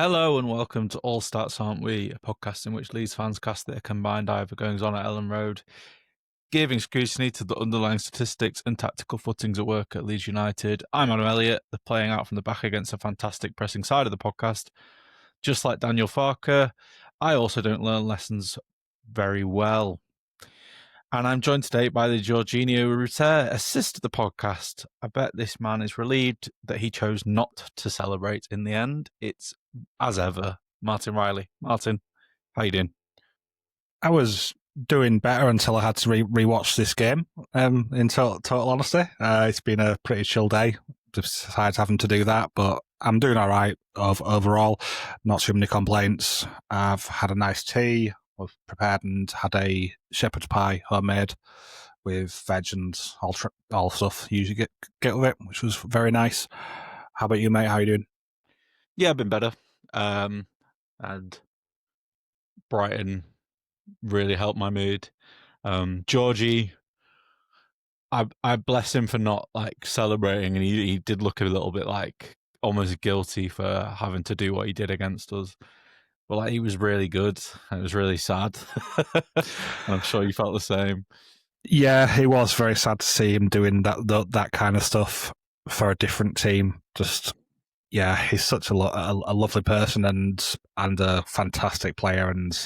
Hello and welcome to All Stats Aren't We, a podcast in which Leeds fans cast their combined eye over goings on at Ellen Road, giving scrutiny to the underlying statistics and tactical footings at work at Leeds United. I'm Adam Elliott, the playing out from the back against a fantastic pressing side of the podcast. Just like Daniel Farker, I also don't learn lessons very well. And I'm joined today by the Jorginho Ruter, assist to the podcast. I bet this man is relieved that he chose not to celebrate in the end. It's, as ever, Martin Riley. Martin, how you doing? I was doing better until I had to rewatch this game, in total honesty. It's been a pretty chill day, besides having to do that, but I'm doing all right overall. Not too many complaints. I've had a nice tea. I've prepared and had a shepherd's pie homemade with veg and all stuff you usually get with it, which was very nice. How about you, mate? How are you doing? Yeah, I've been better. And Brighton really helped my mood. Georgie, I bless him for not celebrating, and he did look a little bit almost guilty for having to do what he did against us. But he was really good. It was really sad. I'm sure you felt the same. Yeah, it was very sad to see him doing that kind of stuff for a different team. Just, yeah, he's such a lovely person and a fantastic player, and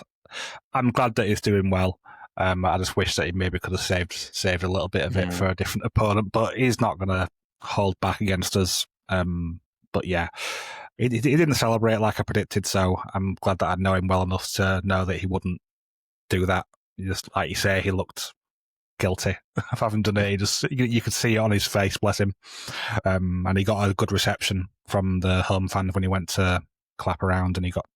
I'm glad that he's doing well. I just wish that he maybe could have saved a little bit of it for a different opponent, but he's not going to hold back against us. But yeah, he didn't celebrate like I predicted, so I'm glad that I know him well enough to know that he wouldn't do that. Just like you say, he looked guilty of having done it. You could see it on his face, bless him. And he got a good reception from the home fans when he went to clap around, and he got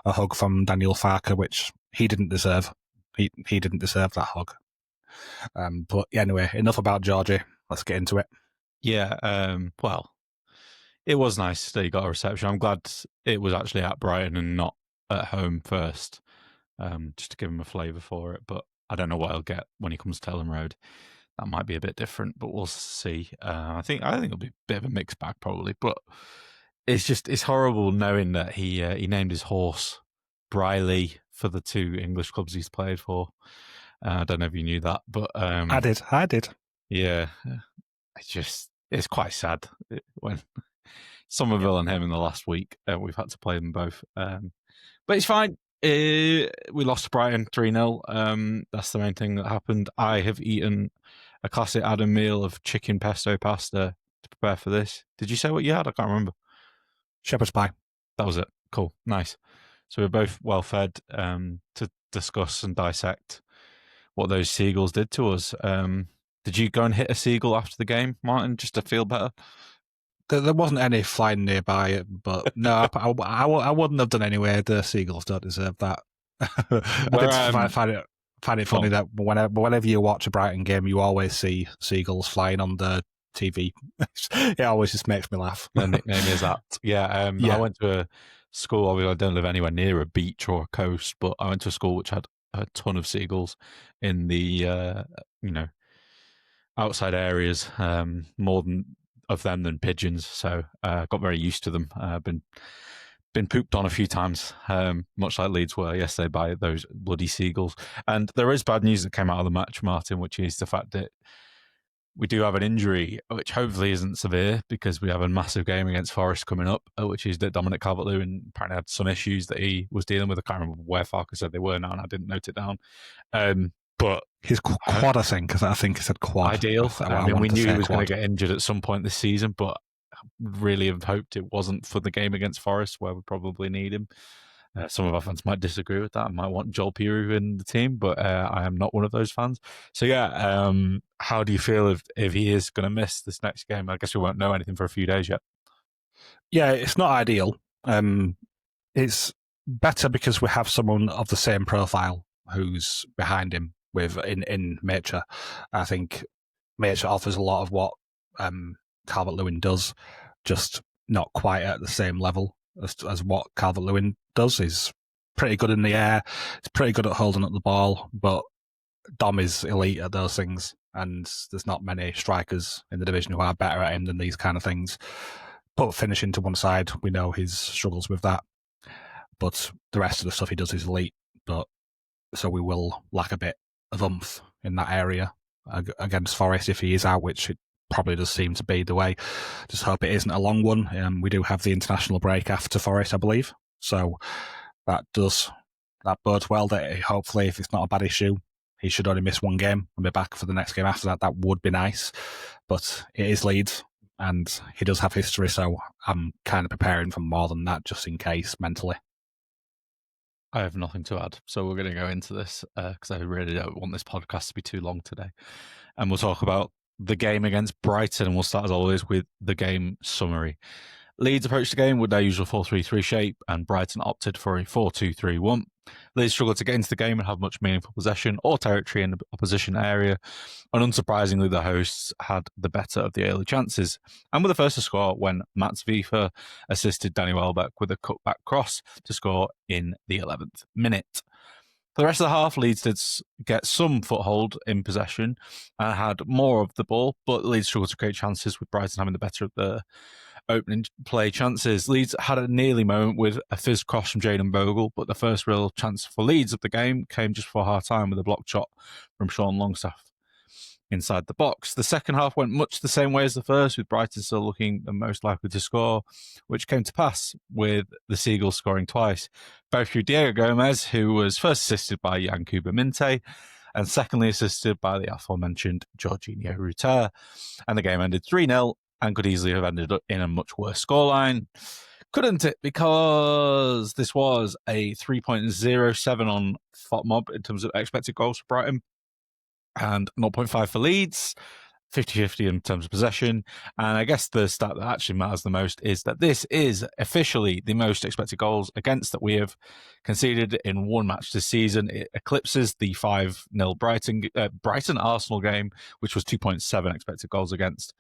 a hug from Daniel Farker, which he didn't deserve. He didn't deserve that hug. But anyway, enough about Georgie. Let's get into it. Yeah, well, it was nice that he got a reception. I'm glad it was actually at Brighton and not at home first, just to give him a flavour for it. But I don't know what he'll get when he comes to Ellen Road. That might be a bit different, but we'll see. I think it'll be a bit of a mixed bag probably, but it's horrible knowing that he named his horse Briley for the two English clubs he's played for. I don't know if you knew that, but I did. Yeah, it's quite sad when Somerville and him in the last week. We've had to play them both, but it's fine. We lost to Brighton 3-0. That's the main thing that happened. I have eaten a classic Adam meal of chicken pesto pasta to prepare for this. Did you say what you had? I can't remember. Shepherd's pie. That was it. Cool. Nice. So we're both well fed to discuss and dissect what those seagulls did to us. Did you go and hit a seagull after the game, Martin, just to feel better? There wasn't any flying nearby, but no, I wouldn't have done anyway. The seagulls don't deserve that. I find it funny that whenever you watch a Brighton game, you always see seagulls flying on the TV. It always just makes me laugh. The nickname is that. Yeah, I went to a school. Obviously, I don't live anywhere near a beach or a coast, but I went to a school which had a ton of seagulls in the outside areas, more of them than pigeons. So I got very used to them. Been pooped on a few times, much like Leeds were yesterday by those bloody seagulls. And there is bad news that came out of the match, Martin, which is the fact that we do have an injury, which hopefully isn't severe, because we have a massive game against Forest coming up, which is that Dominic Calvert-Lewin apparently had some issues that he was dealing with. I can't remember where Farker said they were now, and I didn't note it down. But his quad, I think he said quad. Ideal. We knew he was going to get injured at some point this season, but really have hoped it wasn't for the game against Forest, where we probably need him. Some of our fans might disagree with that and might want Joel Piroux in the team, but I am not one of those fans. So yeah, how do you feel if he is going to miss this next game? I guess we won't know anything for a few days yet. Yeah, it's not ideal. It's better because we have someone of the same profile who's behind him in Macher. I think Macher offers a lot of what Calvert-Lewin does, just not quite at the same level as what Calvert-Lewin does. He's pretty good in the air. He's pretty good at holding up the ball, but Dom is elite at those things, and there's not many strikers in the division who are better at him than these kind of things. Put finishing to one side, we know his struggles with that. but the rest of the stuff he does is elite. But so we will lack a bit of oomph in that area against Forest if he is out, which it probably does seem to be the way. Just hope it isn't a long one. We do have the international break after Forest, I believe, so that bodes well. That hopefully, if it's not a bad issue, he should only miss one game and be back for the next game after that. That would be nice, but it is Leeds and he does have history, so I'm kind of preparing for more than that just in case mentally. I have nothing to add, so we're going to go into this because I really don't want this podcast to be too long today. And we'll talk about the game against Brighton, and we'll start, as always, with the game summary. Leeds approached the game with their usual 4-3-3 shape, and Brighton opted for a 4-2-3-1. Leeds struggled to get into the game and have much meaningful possession or territory in the opposition area, and unsurprisingly, the hosts had the better of the early chances, and were the first to score when Mats Wiefer assisted Danny Welbeck with a cutback cross to score in the 11th minute. For the rest of the half, Leeds did get some foothold in possession and had more of the ball, but Leeds struggled to create chances, with Brighton having the better of the opening play chances. Leeds had a nearly moment with a fizz cross from Jayden Bogle, but the first real chance for Leeds of the game came just before half-time with a blocked shot from Sean Longstaff inside the box. The second half went much the same way as the first, with Brighton still looking the most likely to score, which came to pass with the Seagulls scoring twice, both through Diego Gomez, who was first assisted by Yankuba Minte, and secondly assisted by the aforementioned Jorginho Rutter. And the game ended 3-0 and could easily have ended up in a much worse scoreline. Couldn't it? Because this was a 3.07 on FOTMob in terms of expected goals for Brighton and 0.5 for Leeds, 50-50 in terms of possession. And I guess the stat that actually matters the most is that this is officially the most expected goals against that we have conceded in one match this season. It eclipses the 5-0 Brighton-Arsenal game, which was 2.7 expected goals against.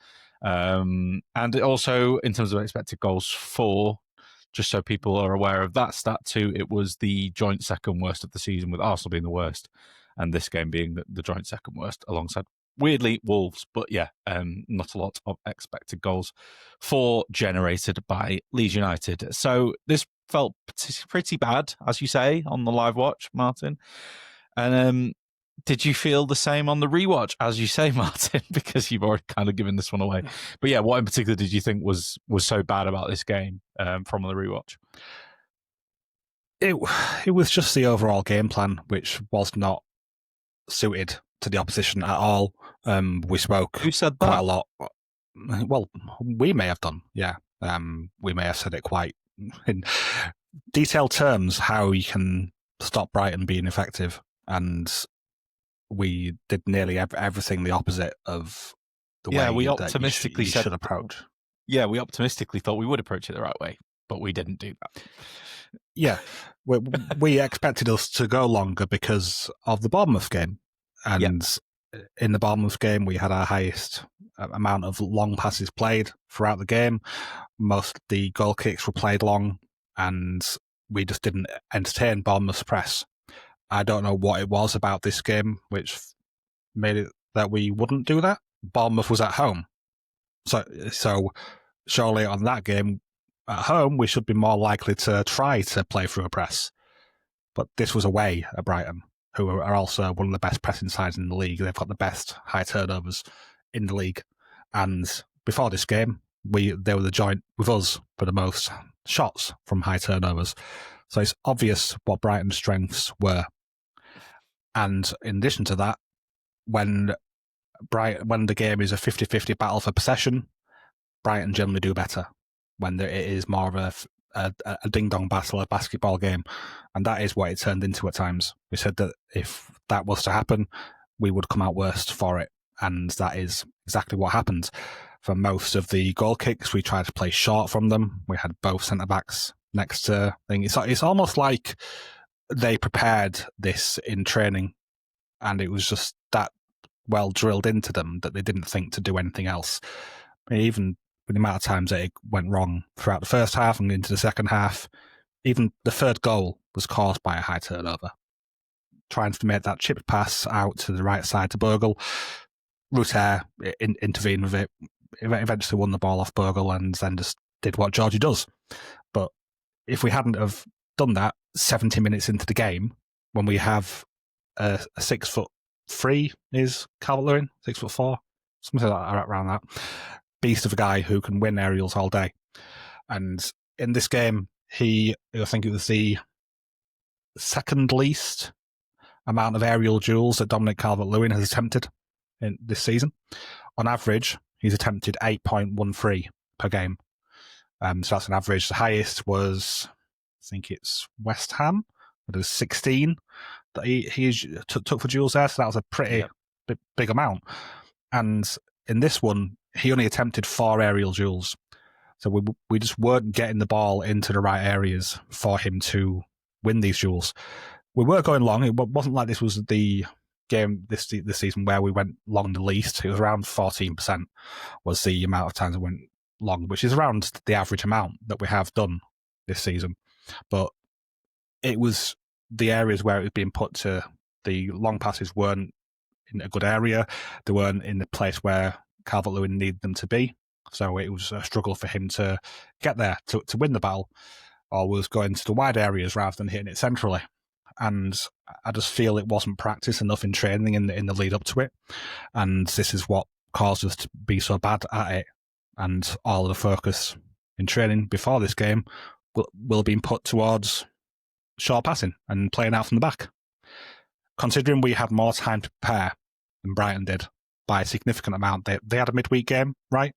And it also, in terms of expected goals for, just so people are aware of that stat too, it was the joint second worst of the season, with Arsenal being the worst and this game being the joint second worst alongside, weirdly, Wolves. But yeah, not a lot of expected goals for generated by Leeds United. So this felt pretty bad, as you say, on the live watch, Martin. And did you feel the same on the rewatch, as you say, Martin? Because you've already kind of given this one away. But yeah, what in particular did you think was so bad about this game from the rewatch? It was just the overall game plan, which was not suited to the opposition at all. We spoke Who said that? Quite a lot. Well, we may have done, yeah. We may have said it quite in detailed terms, how you can stop Brighton being effective, and we did nearly everything the opposite of the way we that optimistically you should approach. Yeah, we optimistically thought we would approach it the right way, but we didn't do that. Yeah, we expected us to go longer because of the Bournemouth game. And in the Bournemouth game, we had our highest amount of long passes played throughout the game. Most of the goal kicks were played long, and we just didn't entertain Bournemouth's press. I don't know what it was about this game which made it that we wouldn't do that. Bournemouth was at home. So surely on that game at home, we should be more likely to try to play through a press. But this was away at Brighton, who are also one of the best pressing sides in the league. They've got the best high turnovers in the league. And before this game, they were the joint with us for the most shots from high turnovers. So it's obvious what Brighton's strengths were. And in addition to that, when the game is a 50-50 battle for possession, Brighton generally do better. When it is more of a ding-dong battle, a basketball game. And that is what it turned into at times. We said that if that was to happen, we would come out worst for it. And that is exactly what happened. For most of the goal kicks, we tried to play short from them. We had both centre-backs next to things. It's almost like they prepared this in training, and it was just that well drilled into them that they didn't think to do anything else. I mean, even with the amount of times that it went wrong throughout the first half and into the second half, even the third goal was caused by a high turnover. Trying to make that chip pass out to the right side to Bogle, Rutter intervened with it, eventually won the ball off Bogle, and then just did what Georgie does. But if we hadn't have done that 70 minutes into the game when we have a 6'3" is Calvert-Lewin, 6'4", something like that, around that. Beast of a guy who can win aerials all day. And in this game, I think it was the second least amount of aerial duels that Dominic Calvert-Lewin has attempted in this season. On average, he's attempted 8.13 per game. So that's an average. The highest was, I think it's West Ham. It was 16 that he took for duels there. So that was a pretty big amount. And in this one, he only attempted 4 aerial duels. So we just weren't getting the ball into the right areas for him to win these duels. We were going long. It wasn't like this was the game this season where we went long the least. It was around 14% was the amount of times we went long, which is around the average amount that we have done this season. But it was the areas where it was being put to, the long passes weren't in a good area. They weren't in the place where Calvert-Lewin needed them to be. So it was a struggle for him to get there to win the battle, or was going to the wide areas rather than hitting it centrally. And I just feel it wasn't practiced enough in training in the lead up to it. And this is what caused us to be so bad at it. And all of the focus in training before this game will be put towards short passing and playing out from the back. Considering we had more time to prepare than Brighton did by a significant amount, they had a midweek game, right?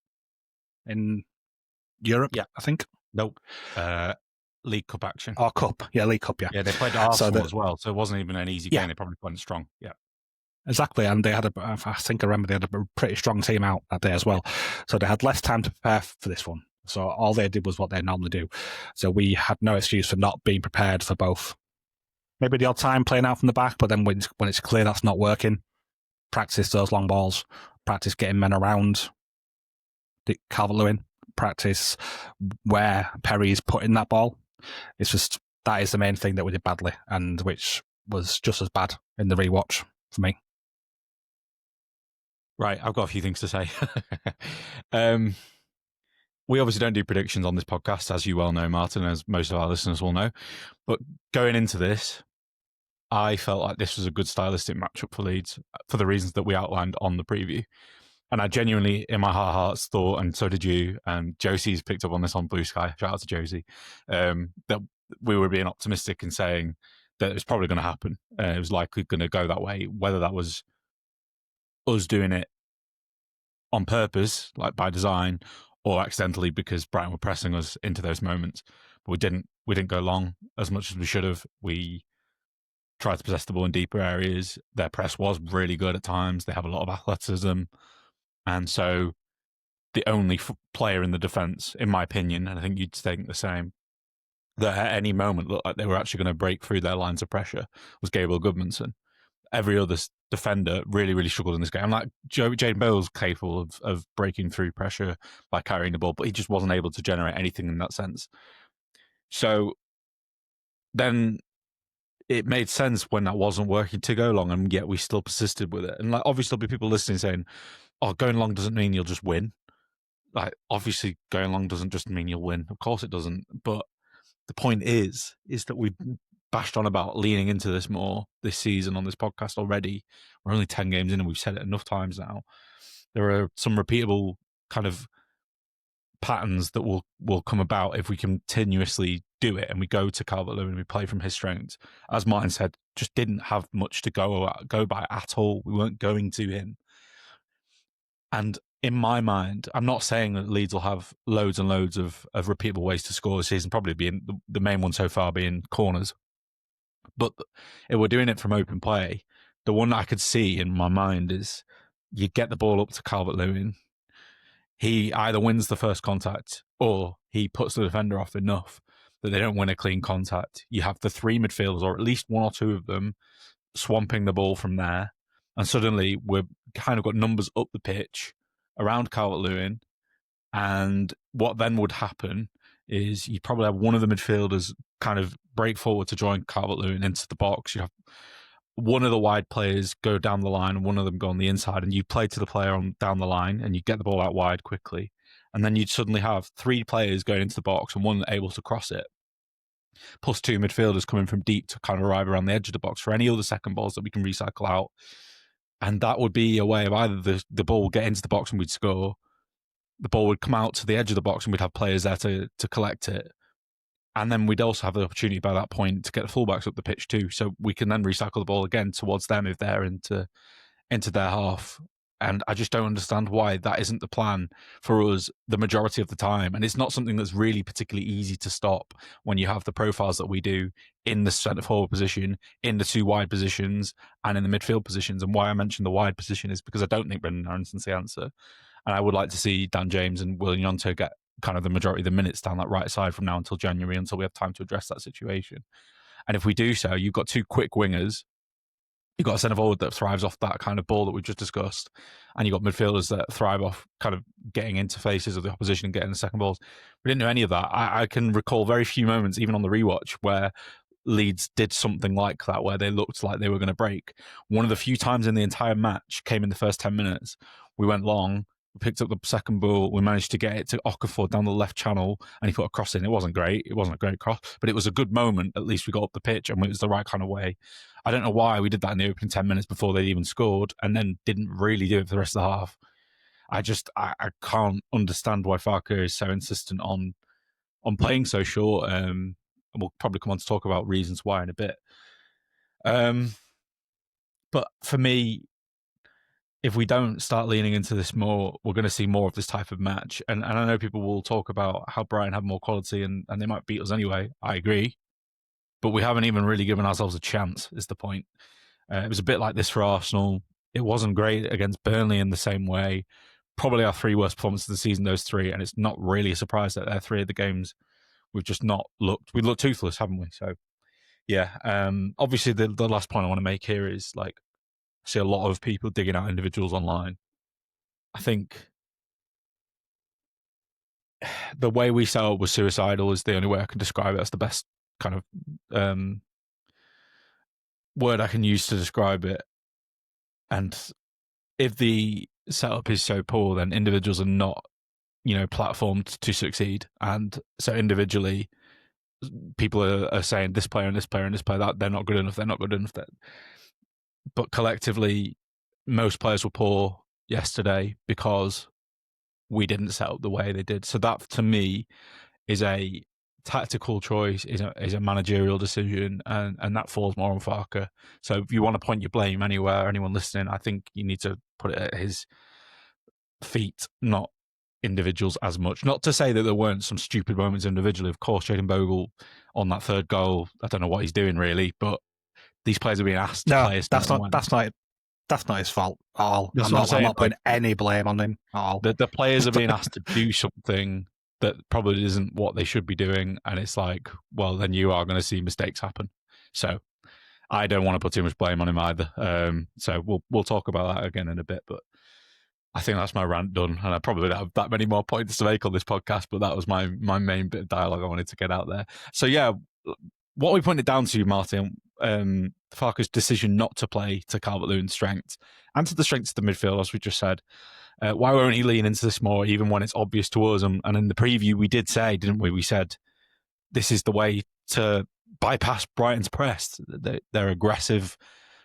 In Europe, I think. Nope. League Cup action. Oh, Cup. Yeah, League Cup, yeah. Yeah, they played Arsenal as well, so it wasn't even an easy game. They probably went strong. Yeah. Exactly, and they had I think I remember they had a pretty strong team out that day as well. So they had less time to prepare for this one. So all they did was what they normally do. So we had no excuse for not being prepared for both. Maybe the odd time playing out from the back, but then when it's clear that's not working, practice those long balls, practice getting men around Calvert-Lewin, practice where Perry's putting that ball. It's just, that is the main thing that we did badly, and which was just as bad in the rewatch for me. Right, I've got a few things to say. We obviously don't do predictions on this podcast, as you well know, Martin, as most of our listeners will know. But going into this, I felt like this was a good stylistic matchup for Leeds for the reasons that we outlined on the preview. And I genuinely, in my heart of hearts, thought, and so did you, and Josie's picked up on this on Blue Sky, shout out to Josie, that we were being optimistic and saying that it was probably going to happen. It was likely going to go that way, whether that was us doing it on purpose, like by design, or accidentally because Brighton were pressing us into those moments. But we didn't go long as much as we should have. We tried to possess the ball in deeper areas. Their press was really good at times. They have a lot of athleticism. And so the only player in the defence, in my opinion, and I think you'd think the same, that at any moment looked like they were actually going to break through their lines of pressure was Gabriel Goodmanson. Every other defender really, really struggled in this game. Like Jane Bale's capable of breaking through pressure by carrying the ball, but he just wasn't able to generate anything in that sense. So then it made sense when that wasn't working to go long, and yet we still persisted with it. And like, obviously there'll be people listening saying, oh, going long doesn't mean you'll just win. Like, obviously going long doesn't just mean you'll win. Of course it doesn't. But the point is that we've bashed on about leaning into this more this season on this podcast already. We're only 10 games in and we've said it enough times now. There are some repeatable kind of patterns that will come about if we continuously do it and we go to Calvert-Lewin and we play from his strengths. As Martin said, just didn't have much to go by at all. We weren't going to him. And in my mind, I'm not saying that Leeds will have loads and loads of repeatable ways to score this season, probably being the main one so far being corners. But if we're doing it from open play, the one I could see in my mind is you get the ball up to Calvert-Lewin. He either wins the first contact or he puts the defender off enough that they don't win a clean contact. You have the three midfielders, or at least one or two of them, swamping the ball from there. And suddenly we've kind of got numbers up the pitch around Calvert-Lewin. And what then would happen is you probably have one of the midfielders kind of break forward to join Calvert-Lewin into the box. You have one of the wide players go down the line and one of them go on the inside, and you play to the player on down the line and you get the ball out wide quickly. And then you'd suddenly have three players going into the box and one able to cross it. plus 2 midfielders coming from deep to kind of arrive around the edge of the box for any other second balls that we can recycle out. And that would be a way of either the ball would get into the box and we'd score, the ball would come out to the edge of the box and we'd have players there to collect it. And then we'd also have the opportunity by that point to get the fullbacks up the pitch too. So we can then recycle the ball again towards them if they're into their half. And I just don't understand why that isn't the plan for us the majority of the time. And it's not something that's really particularly easy to stop when you have the profiles that we do in the centre forward position, in the 2 wide positions, and in the midfield positions. And why I mentioned the wide position is because I don't think Brendan Aaronson's the answer. And I would like to see Dan James and William Gnonto get kind of the majority of the minutes down that right side from now until January, until we have time to address that situation. And if we do so, you've got 2 quick wingers. You've got a centre forward that thrives off that kind of ball that we've just discussed. And you've got midfielders that thrive off kind of getting into faces of the opposition and getting the second balls. We didn't do any of that. I can recall very few moments, even on the rewatch, where Leeds did something like that, where they looked like they were going to break. One of the few times in the entire match came in the first 10 minutes. We went long, we picked up the second ball, we managed to get it to Okafor down the left channel, and he put a cross in. It wasn't great. It wasn't a great cross, but it was a good moment. At least we got up the pitch, and it was the right kind of way. I don't know why we did that in the opening 10 minutes before they even scored, and then didn't really do it for the rest of the half. I can't understand why Farke is so insistent on playing so short. And we'll probably come on to talk about reasons why in a bit. But for me, if we don't start leaning into this more, we're going to see more of this type of match. And I know people will talk about how Brighton have more quality and they might beat us anyway. I agree. But we haven't even really given ourselves a chance, is the point. It was a bit like this for Arsenal. It wasn't great against Burnley in the same way. Probably our 3 worst performances of the season, those 3. And it's not really a surprise that they're 3 of the games we've just not looked. We've looked toothless, haven't we? So, yeah. Obviously, the last point I want to make here is, like, I see a lot of people digging out individuals online. I think the way we set up was suicidal is the only way I can describe it. That's the best kind of word I can use to describe it. And if the setup is so poor, then individuals are not, platformed to succeed. And so individually, people are saying this player and this player and this player, that they're not good enough, they're not good enough. But collectively, most players were poor yesterday because we didn't set up the way they did. So that, to me, is a tactical choice, is a managerial decision, and that falls more on Farke. So if you want to point your blame anywhere, anyone listening, I think you need to put it at his feet, not individuals as much. Not to say that there weren't some stupid moments individually. Of course, Jaden Bogle on that 3rd goal, I don't know what he's doing really, but these players are being asked to play. That's not his fault at all. I'm not putting any blame on him at all. The players are being asked to do something that probably isn't what they should be doing, and it's like, well, then you are going to see mistakes happen. So I don't want to put too much blame on him either. So we'll talk about that again in a bit, but I think that's my rant done, and I probably don't have that many more points to make on this podcast, but that was my main bit of dialogue I wanted to get out there. So yeah, what we pointed down to, Martin, Farke's decision not to play to Calvert-Lewin's strengths and to the strengths of the midfield, as we just said. Why won't he lean into this more, even when it's obvious to us? And in the preview, we did say, didn't we? We said, this is the way to bypass Brighton's press. They're aggressive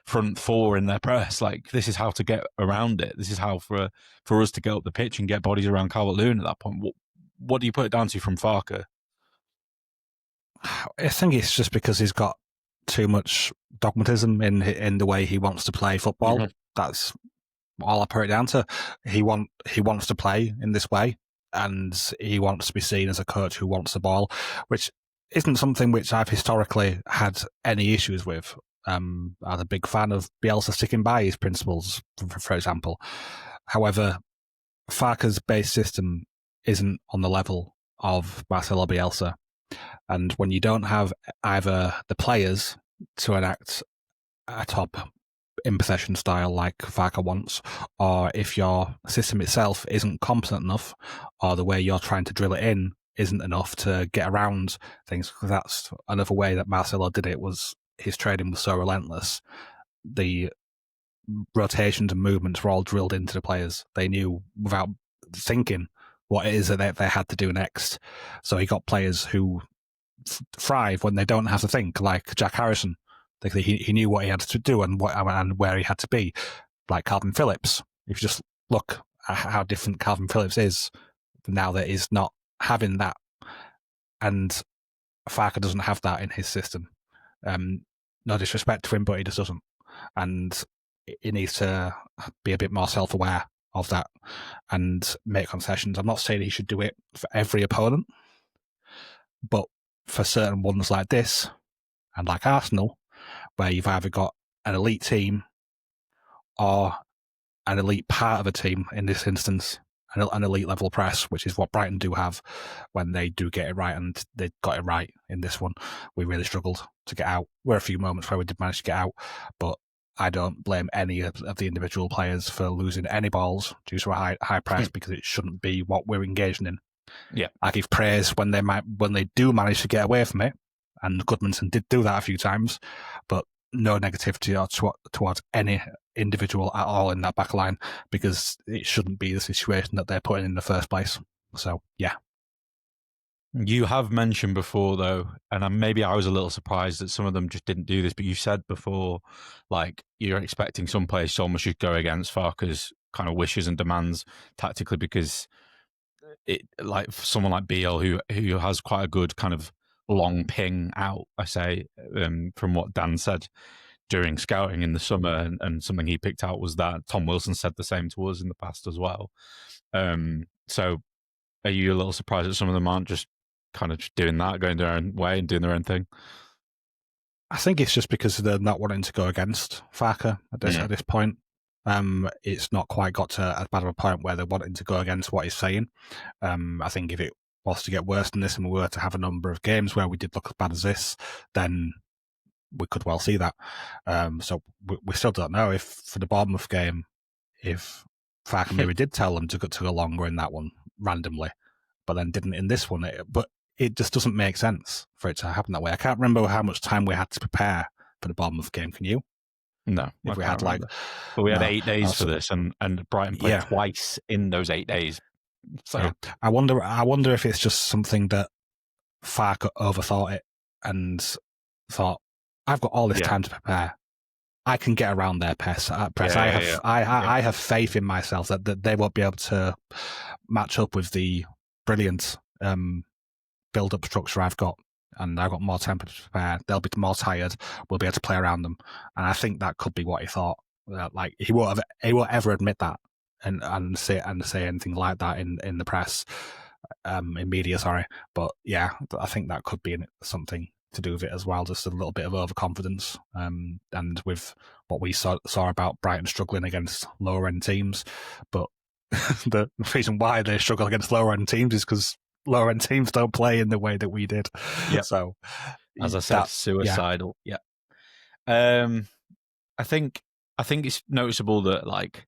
front 4 in their press. Like, this is how to get around it. This is how for us to get up the pitch and get bodies around Calvert-Lewin at that point. What do you put it down to from Farke? I think it's just because he's got too much dogmatism in the way he wants to play football. Mm-hmm. That's all I put it down to. He wants to play in this way, and he wants to be seen as a coach who wants the ball, which isn't something which I've historically had any issues with. I'm a big fan of Bielsa sticking by his principles, for example. However, Farke's base system isn't on the level of Marcelo Bielsa. And when you don't have either the players to enact a top in possession style like Farke wants, or if your system itself isn't competent enough, or the way you're trying to drill it in isn't enough to get around things, because that's another way that Marcelo did it, was his trading was so relentless. The rotations and movements were all drilled into the players. They knew without thinking what it is that they had to do next. So he got players who thrive when they don't have to think, like Jack Harrison. He knew what he had to do and where he had to be, like Calvin Phillips. If you just look at how different Calvin Phillips is now that he's not having that, and Farker doesn't have that in his system. No disrespect to him, but he just doesn't, and he needs to be a bit more self-aware of that and make concessions. I'm not saying he should do it for every opponent, but for certain ones like this and like Arsenal, where you've either got an elite team or an elite part of a team, in this instance, an elite level press, which is what Brighton do have when they do get it right, and they got it right in this one. We really struggled to get out. There were a few moments where we did manage to get out, but I don't blame any of the individual players for losing any balls due to a high press, because it shouldn't be what we're engaging in. Yeah, I give praise when they do manage to get away from it, and Goodmanson did do that a few times, but no negativity towards any individual at all in that back line, because it shouldn't be the situation that they're putting in the first place. So, yeah. You have mentioned before, though, and maybe I was a little surprised that some of them just didn't do this, but you said before, like, you're expecting some players to almost just go against Farke's kind of wishes and demands tactically, because it, like someone like Beale, who has quite a good kind of long ping out, I say, from what Dan said during scouting in the summer, and something he picked out was that Tom Wilson said the same to us in the past as well. So are you a little surprised that some of them aren't just kind of just doing that, going their own way and doing their own thing? I think it's just because they're not wanting to go against Farke at this point. It's not quite got to as bad of a point where they're wanting to go against what he's saying. I think if it was to get worse than this and we were to have a number of games where we did look as bad as this, then we could well see that. So we still don't know if for the Bournemouth game, if Farke maybe did tell them to go longer in that one randomly, but then didn't in this one. But it just doesn't make sense for it to happen that way. I can't remember how much time we had to prepare for the Bournemouth game. Can you? No. If we had remember. But we had 8 days for this, and Brighton played twice in those 8 days. So I wonder if it's just something that Farke overthought it and thought, I've got all this time to prepare. I can get around their press. I have faith in myself that they won't be able to match up with the brilliant build-up structure I've got, and I've got more time to prepare. They'll be more tired. We'll be able to play around them, and I think that could be what he thought. Like he won't ever admit that and say anything like that in the press, in media. Sorry, but yeah, I think that could be something to do with it as well, just a little bit of overconfidence, and with what we saw about Brighton struggling against lower end teams. But the reason why they struggle against lower end teams is because lower end teams don't play in the way that we did. Yep. So, as I said, suicidal. Yeah. I think it's noticeable that like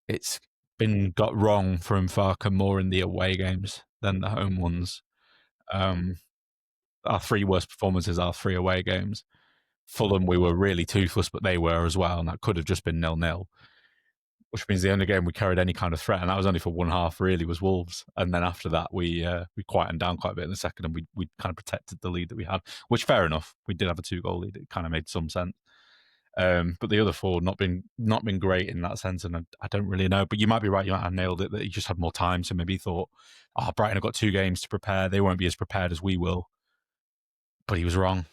it's been got wrong from Farke more in the away games than the home ones. Our 3 worst performances are 3 away games. Fulham, we were really toothless, but they were as well, and that could have just been 0-0. Which means the only game we carried any kind of threat, and that was only for one half, really, was Wolves. And then after that, we quietened down quite a bit in the second, and we kind of protected the lead that we had, which, fair enough. We did have a 2-goal lead. It kind of made some sense. But the other 4 not been great in that sense, and I don't really know. But you might be right. You might have nailed it, that he just had more time, so maybe he thought, Brighton have got 2 games to prepare. They won't be as prepared as we will. But he was wrong.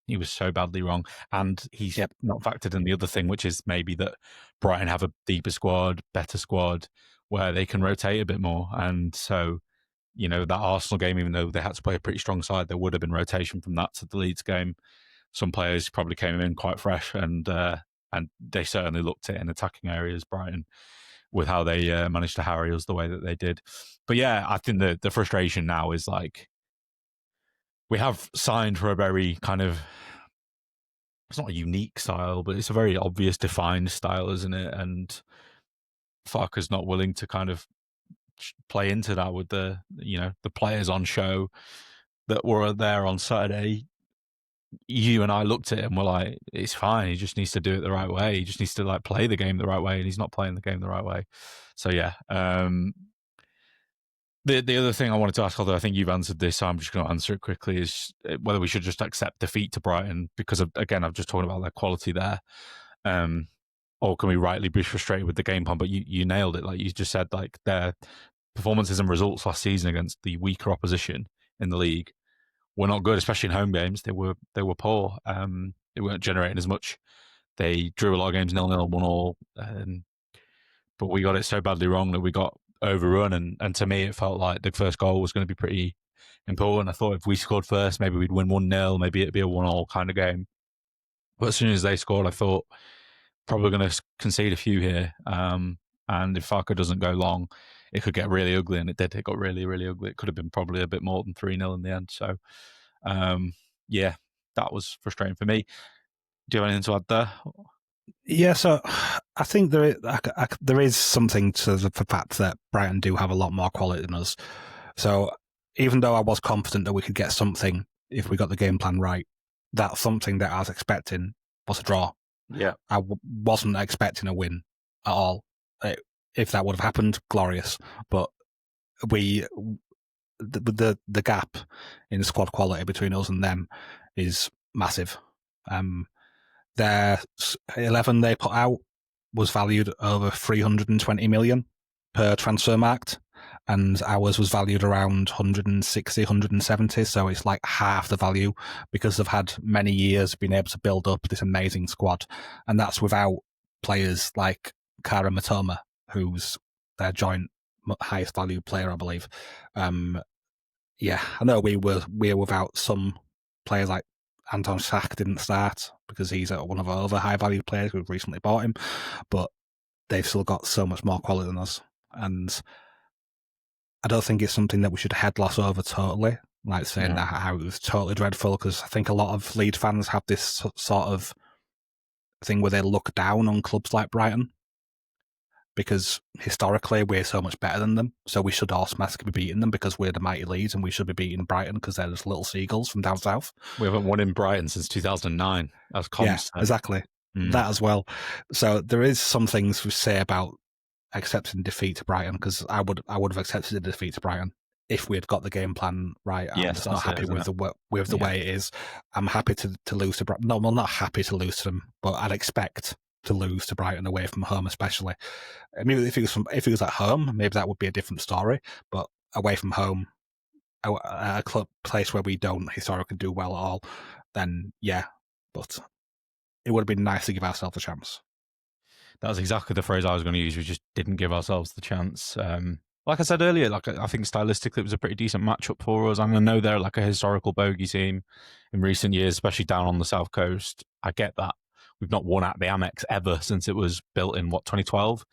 He was so badly wrong. And he's not factored in the other thing, which is maybe that Brighton have a deeper squad, better squad, where they can rotate a bit more. And so, that Arsenal game, even though they had to play a pretty strong side, there would have been rotation from that to the Leeds game. Some players probably came in quite fresh, and they certainly looked it in attacking areas, Brighton, with how they managed to harry us the way that they did. But yeah, I think the frustration now is like, we have signed for a very kind of, it's not a unique style, but it's a very obvious defined style, isn't it? And Farke's not willing to kind of play into that with the players on show that were there on Saturday. You and I looked at it and were like, it's fine. He just needs to do it the right way. He just needs to like play the game the right way, and he's not playing the game the right way. So yeah, The other thing I wanted to ask, although I think you've answered this, so I'm just going to answer it quickly, is whether we should just accept defeat to Brighton because, again, I've just talked about their quality there. Or can we rightly be frustrated with the game plan? But you nailed it. Like you just said, like their performances and results last season against the weaker opposition in the league were not good, especially in home games. They were poor. They weren't generating as much. They drew a lot of games 0-0, 1-1. But we got it so badly wrong that we got overrun. And to me, it felt like the first goal was going to be pretty important. I thought if we scored first, maybe we'd win 1-0, maybe it'd be a 1-1 kind of game. But as soon as they scored, I thought probably going to concede a few here. And if Farke doesn't go long, it could get really ugly. And it did. It got really, really ugly. It could have been probably a bit more than 3-0 in the end. So, yeah, that was frustrating for me. Do you have anything to add there? Yeah, so I think there is something to the fact that Brighton do have a lot more quality than us. So even though I was confident that we could get something if we got the game plan right, that something that I was expecting was a draw. Yeah, I wasn't expecting a win at all. If that would have happened, glorious. But the gap in squad quality between us and them is massive. Their 11 they put out was valued over 320 million per transfer market, and ours was valued around 160, 170. So it's like half the value because they've had many years being able to build up this amazing squad. And that's without players like Kara Matoma, who's their joint highest value player, I believe. Yeah, I know we're without some players like Anton Sak didn't start because he's one of our other high value players. We've recently bought him, but they've still got so much more quality than us. And I don't think it's something that we should head loss over totally, like saying that how it was totally dreadful, because I think a lot of Leeds fans have this sort of thing where they look down on clubs like Brighton because historically we're so much better than them, so we should automatically be beating them because we're the mighty Leeds, and we should be beating Brighton because they're just little seagulls from down south. We haven't won in Brighton since 2009. As yeah, exactly. That as well. So there is some things we say about accepting defeat to Brighton, because I would have accepted a defeat to Brighton if we had got the game plan right. I'm just not happy with the way it is. I'm happy to lose to Brighton. No, well, not happy to lose to them, but I'd expect to lose to Brighton away from home, especially. I mean, if it was at home, maybe that would be a different story. But away from home, a club place where we don't historically do well at all, then yeah. But it would have been nice to give ourselves a chance. That was exactly the phrase I was going to use. We just didn't give ourselves the chance. Like I said earlier, like I think stylistically it was a pretty decent matchup for us. I know they're like a historical bogey team in recent years, especially down on the south coast. I get that. We've not won at the Amex ever since it was built in 2012.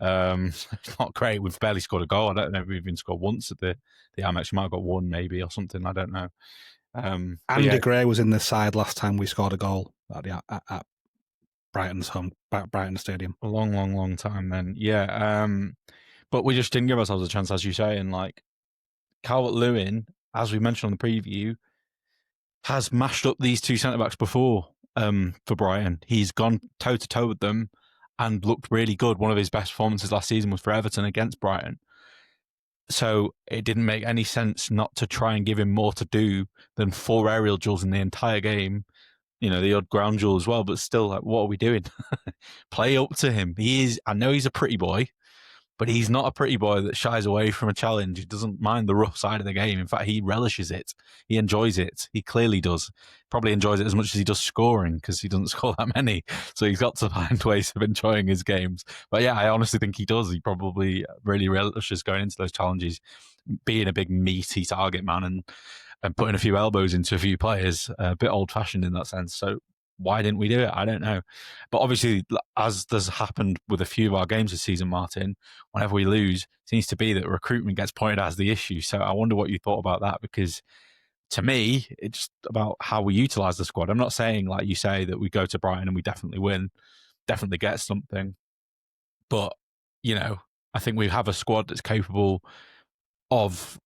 It's not great. We've barely scored a goal. I don't know if we've even scored once at the Amex. We might have got one maybe or something. I don't know. Andy Gray was in the side last time we scored a goal at Brighton's home, Brighton Stadium. A long, long, long time then. Yeah. But we just didn't give ourselves a chance, as you say. And like Calvert-Lewin, as we mentioned on the preview, has mashed up these two centre-backs before for Brighton. He's gone toe-to-toe with them and looked really good. One of his best performances last season was for Everton against Brighton. So it didn't make any sense not to try and give him more to do than 4 aerial duels in the entire game. You know, the odd ground duel as well, but still, like, what are we doing? Play up to him. I know he's a pretty boy, but he's not a pretty boy that shies away from a challenge. He doesn't mind the rough side of the game. In fact, he relishes it. He enjoys it. He clearly does. Probably enjoys it as much as he does scoring, because he doesn't score that many. So he's got to find ways of enjoying his games. But yeah, I honestly think he does. He probably really relishes going into those challenges, being a big meaty target man and putting a few elbows into a few players. A bit old-fashioned in that sense. So why didn't we do it? I don't know. But obviously, as there's happened with a few of our games this season, Martin, whenever we lose, it seems to be that recruitment gets pointed out as the issue. So I wonder what you thought about that, because to me, it's about how we utilise the squad. I'm not saying, like you say, that we go to Brighton and we definitely win, definitely get something. But, you know, I think we have a squad that's capable of,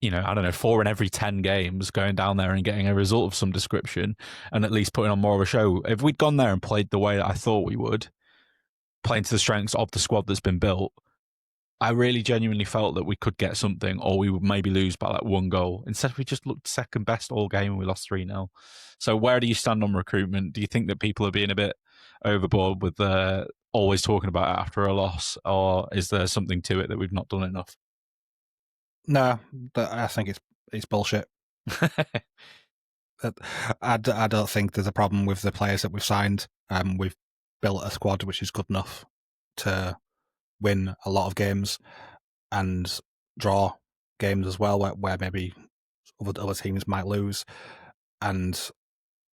you know, I don't know, 4 in every 10 games going down there and getting a result of some description and at least putting on more of a show. If we'd gone there and played the way that I thought we would, playing to the strengths of the squad that's been built, I really genuinely felt that we could get something, or we would maybe lose by like one goal. Instead, we just looked second best all game and we lost 3-0. So, where do you stand on recruitment? Do you think that people are being a bit overboard with always talking about it after a loss, or is there something to it that we've not done enough? No, I think it's bullshit. I don't think there's a problem with the players that we've signed. We've built a squad which is good enough to win a lot of games and draw games as well, where maybe other teams might lose. And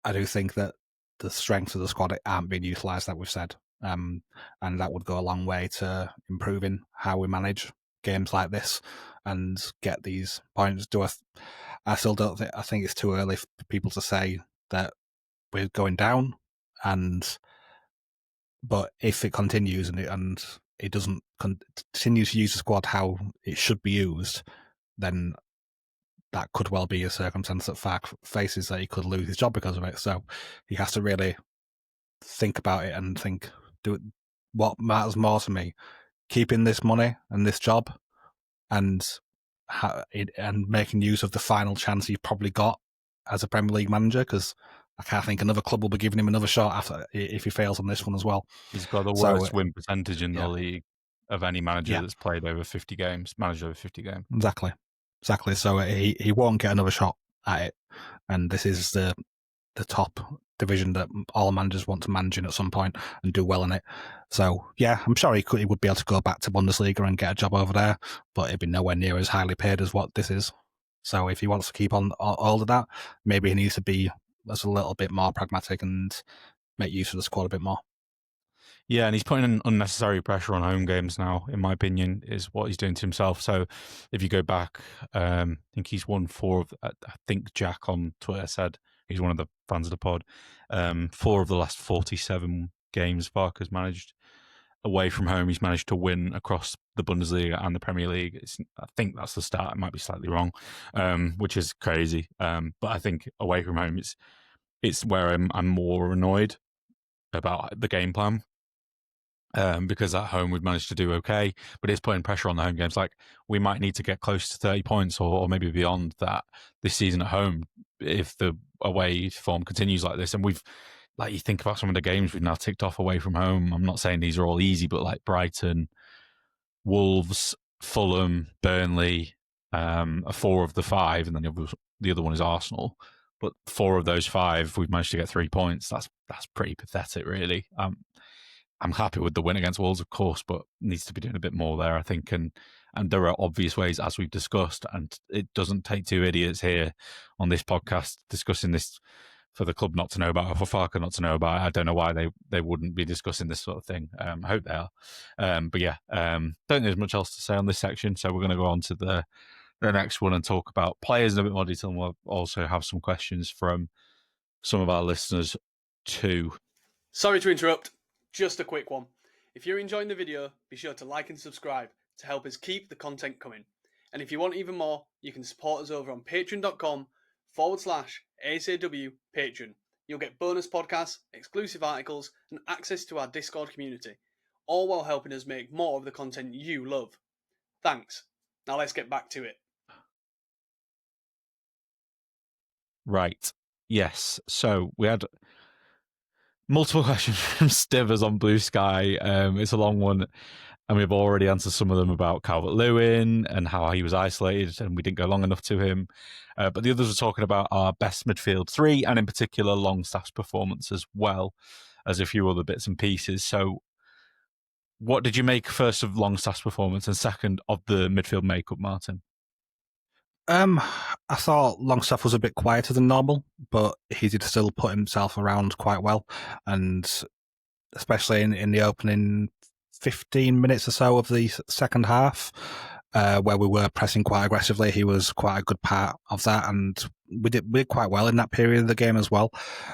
I do think that the strengths of the squad aren't being utilised, that we've said. And that would go a long way to improving how we manage games like this and get these points. I still don't think, I think it's too early for people to say that we're going down, but if it continues and it doesn't continue to use the squad how it should be used, then that could well be a circumstance that Fark faces, that he could lose his job because of it. So he has to really think about it and think, what matters more to me, keeping this money and this job, and making use of the final chance he's probably got as a Premier League manager, because I can't think another club will be giving him another shot after if he fails on this one as well. He's got the worst win percentage in the league of any manager that's played over 50 games, managed over 50 games. Exactly. So he won't get another shot at it, and this is the top division that all managers want to manage in at some point and do well in it. So yeah, I'm sure he would be able to go back to Bundesliga and get a job over there, but it'd be nowhere near as highly paid as what this is. So if he wants to keep on all of that, maybe he needs to be a little bit more pragmatic and make use of the squad a bit more. Yeah, and he's putting an unnecessary pressure on home games now, in my opinion, is what he's doing to himself. So if you go back, I think he's won 4 of, I think Jack on Twitter said, he's one of the fans of the pod, 4 of the last 47 games Barker's managed away from home, he's managed to win across the Bundesliga and the Premier League. I think that's the start. It might be slightly wrong, which is crazy. But I think away from home, it's where I'm more annoyed about the game plan. Because at home we've managed to do okay, but it's putting pressure on the home games. Like, we might need to get close to 30 points or maybe beyond that this season at home if the away form continues like this. And we've, like, you think about some of the games we've now ticked off away from home. I'm not saying these are all easy, but like Brighton, Wolves, Fulham, Burnley, 4 of the 5, and then the other one is Arsenal. But 4 of those 5, we've managed to get 3 points. That's pretty pathetic, really. I'm happy with the win against Wolves, of course, but needs to be doing a bit more there, I think. And there are obvious ways, as we've discussed, and it doesn't take 2 idiots here on this podcast discussing this for the club not to know about, or for Farker not to know about it. I don't know why they wouldn't be discussing this sort of thing. I hope they are. But yeah, don't think there's much else to say on this section, so we're going to go on to the next one and talk about players in a bit more detail, and we'll also have some questions from some of our listeners too. Sorry to interrupt. Just a quick one. If you're enjoying the video, be sure to like and subscribe to help us keep the content coming. And if you want even more, you can support us over on patreon.com/ASAW Patreon. You'll get bonus podcasts, exclusive articles, and access to our Discord community, all while helping us make more of the content you love. Thanks. Now let's get back to it. Right. Yes. So we had multiple questions from Stivers on Blue Sky. It's a long one, and we've already answered some of them about Calvert-Lewin and how he was isolated, and we didn't go long enough to him. But the others were talking about our best midfield 3, and in particular Longstaff's performance, as well as a few other bits and pieces. So what did you make first of Longstaff's performance, and second of the midfield makeup, Martin? I thought Longstaff was a bit quieter than normal, but he did still put himself around quite well, and especially in the opening 15 minutes or so of the second half, where we were pressing quite aggressively, he was quite a good part of that, and we did quite well in that period of the game as well.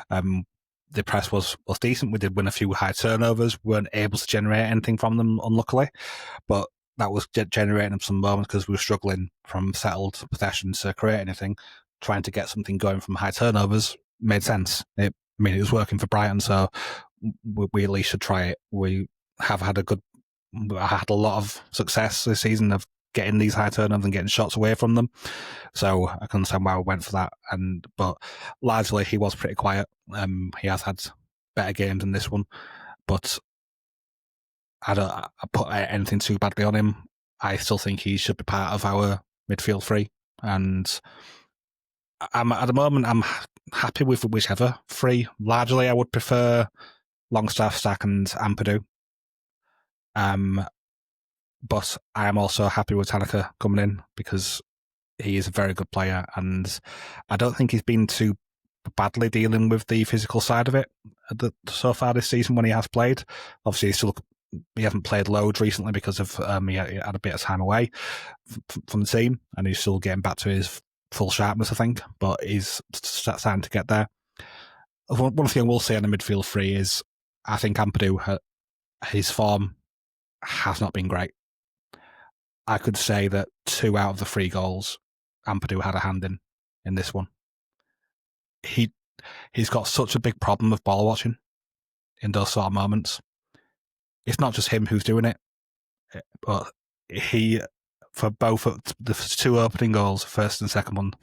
The press was decent. We did win a few high turnovers. We weren't able to generate anything from them, unluckily, but that was generating some moments because we were struggling from settled possession to create anything. Trying to get something going from high turnovers made sense. It was working for Brighton, so we at least should try it. We have had a good I had a lot of success this season of getting these high turnovers and getting shots away from them. So I can understand why I went for that. But largely he was pretty quiet. He has had better games than this one, but I put anything too badly on him. I still think he should be part of our midfield three, and at the moment I'm happy with whichever three. Largely, I would prefer Longstaff, Stack, and Ampadu. But I am also happy with Tanaka coming in because he is a very good player, and I don't think he's been too badly dealing with the physical side of it so far this season when he has played. Obviously, he hasn't played loads recently because of he had a bit of time away from the team, and he's still getting back to his full sharpness, I think, but he's starting to get there. One thing I will say on the midfield three is I think Ampadu, his form has not been great. I could say that 2 out of the 3 goals Ampadu had a hand in this one. He's got such a big problem with ball watching in those sort of moments. It's not just him who's doing it, but for both of the 2 opening goals, first and second one,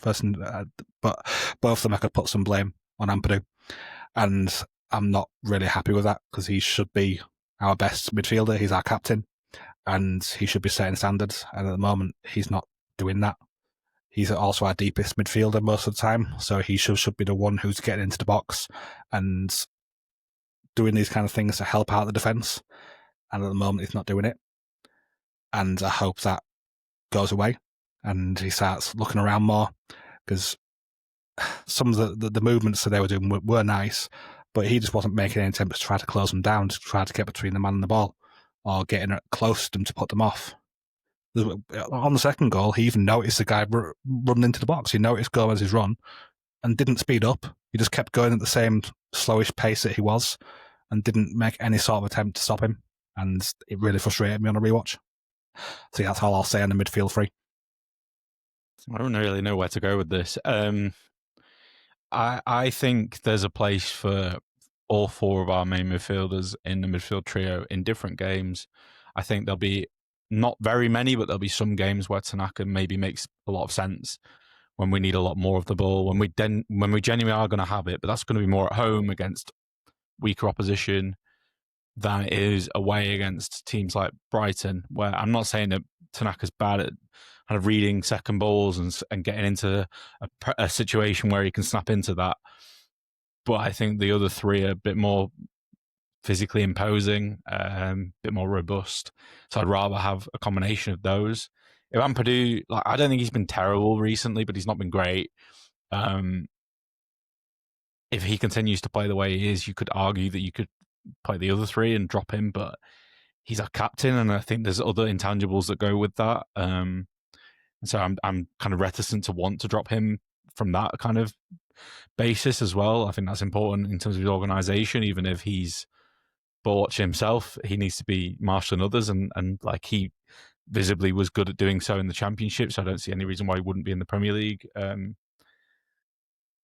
but both of them I could put some blame on Ampadu, and I'm not really happy with that because he should be our best midfielder. He's our captain, and he should be setting standards. And at the moment, he's not doing that. He's also our deepest midfielder most of the time, so he should be the one who's getting into the box and doing these kind of things to help out the defence. And at the moment, he's not doing it. And I hope that goes away and he starts looking around more, because some of the movements that they were doing were nice, but he just wasn't making any attempts to try to close them down, to try to get between the man and the ball or getting close to them to put them off. On the second goal, he even noticed the guy running into the box. He noticed Gomez's run and didn't speed up. He just kept going at the same slowish pace that he was and didn't make any sort of attempt to stop him. And it really frustrated me on a rewatch. So that's all I'll say on the midfield three. I don't really know where to go with this. I think there's a place for all 4 of our main midfielders in the midfield trio in different games. I think there'll be not very many, but there'll be some games where Tanaka maybe makes a lot of sense when we need a lot more of the ball, when we genuinely are going to have it, but that's going to be more at home against weaker opposition than it is away against teams like Brighton, where I'm not saying that Tanaka's bad at kind of reading second balls and getting into a situation where he can snap into that. But I think the other 3 are a bit more physically imposing, a bit more robust. So I'd rather have a combination of those. If Ampadu, I don't think he's been terrible recently, but he's not been great. If he continues to play the way he is, you could argue that you could play the other 3 and drop him, but he's our captain, and I think there's other intangibles that go with that. So I'm kind of reticent to want to drop him from that kind of basis as well. I think that's important in terms of his organisation. Even if he's ball watching himself, he needs to be marshalling others, and he visibly was good at doing so in the Championship. So I don't see any reason why he wouldn't be in the Premier League.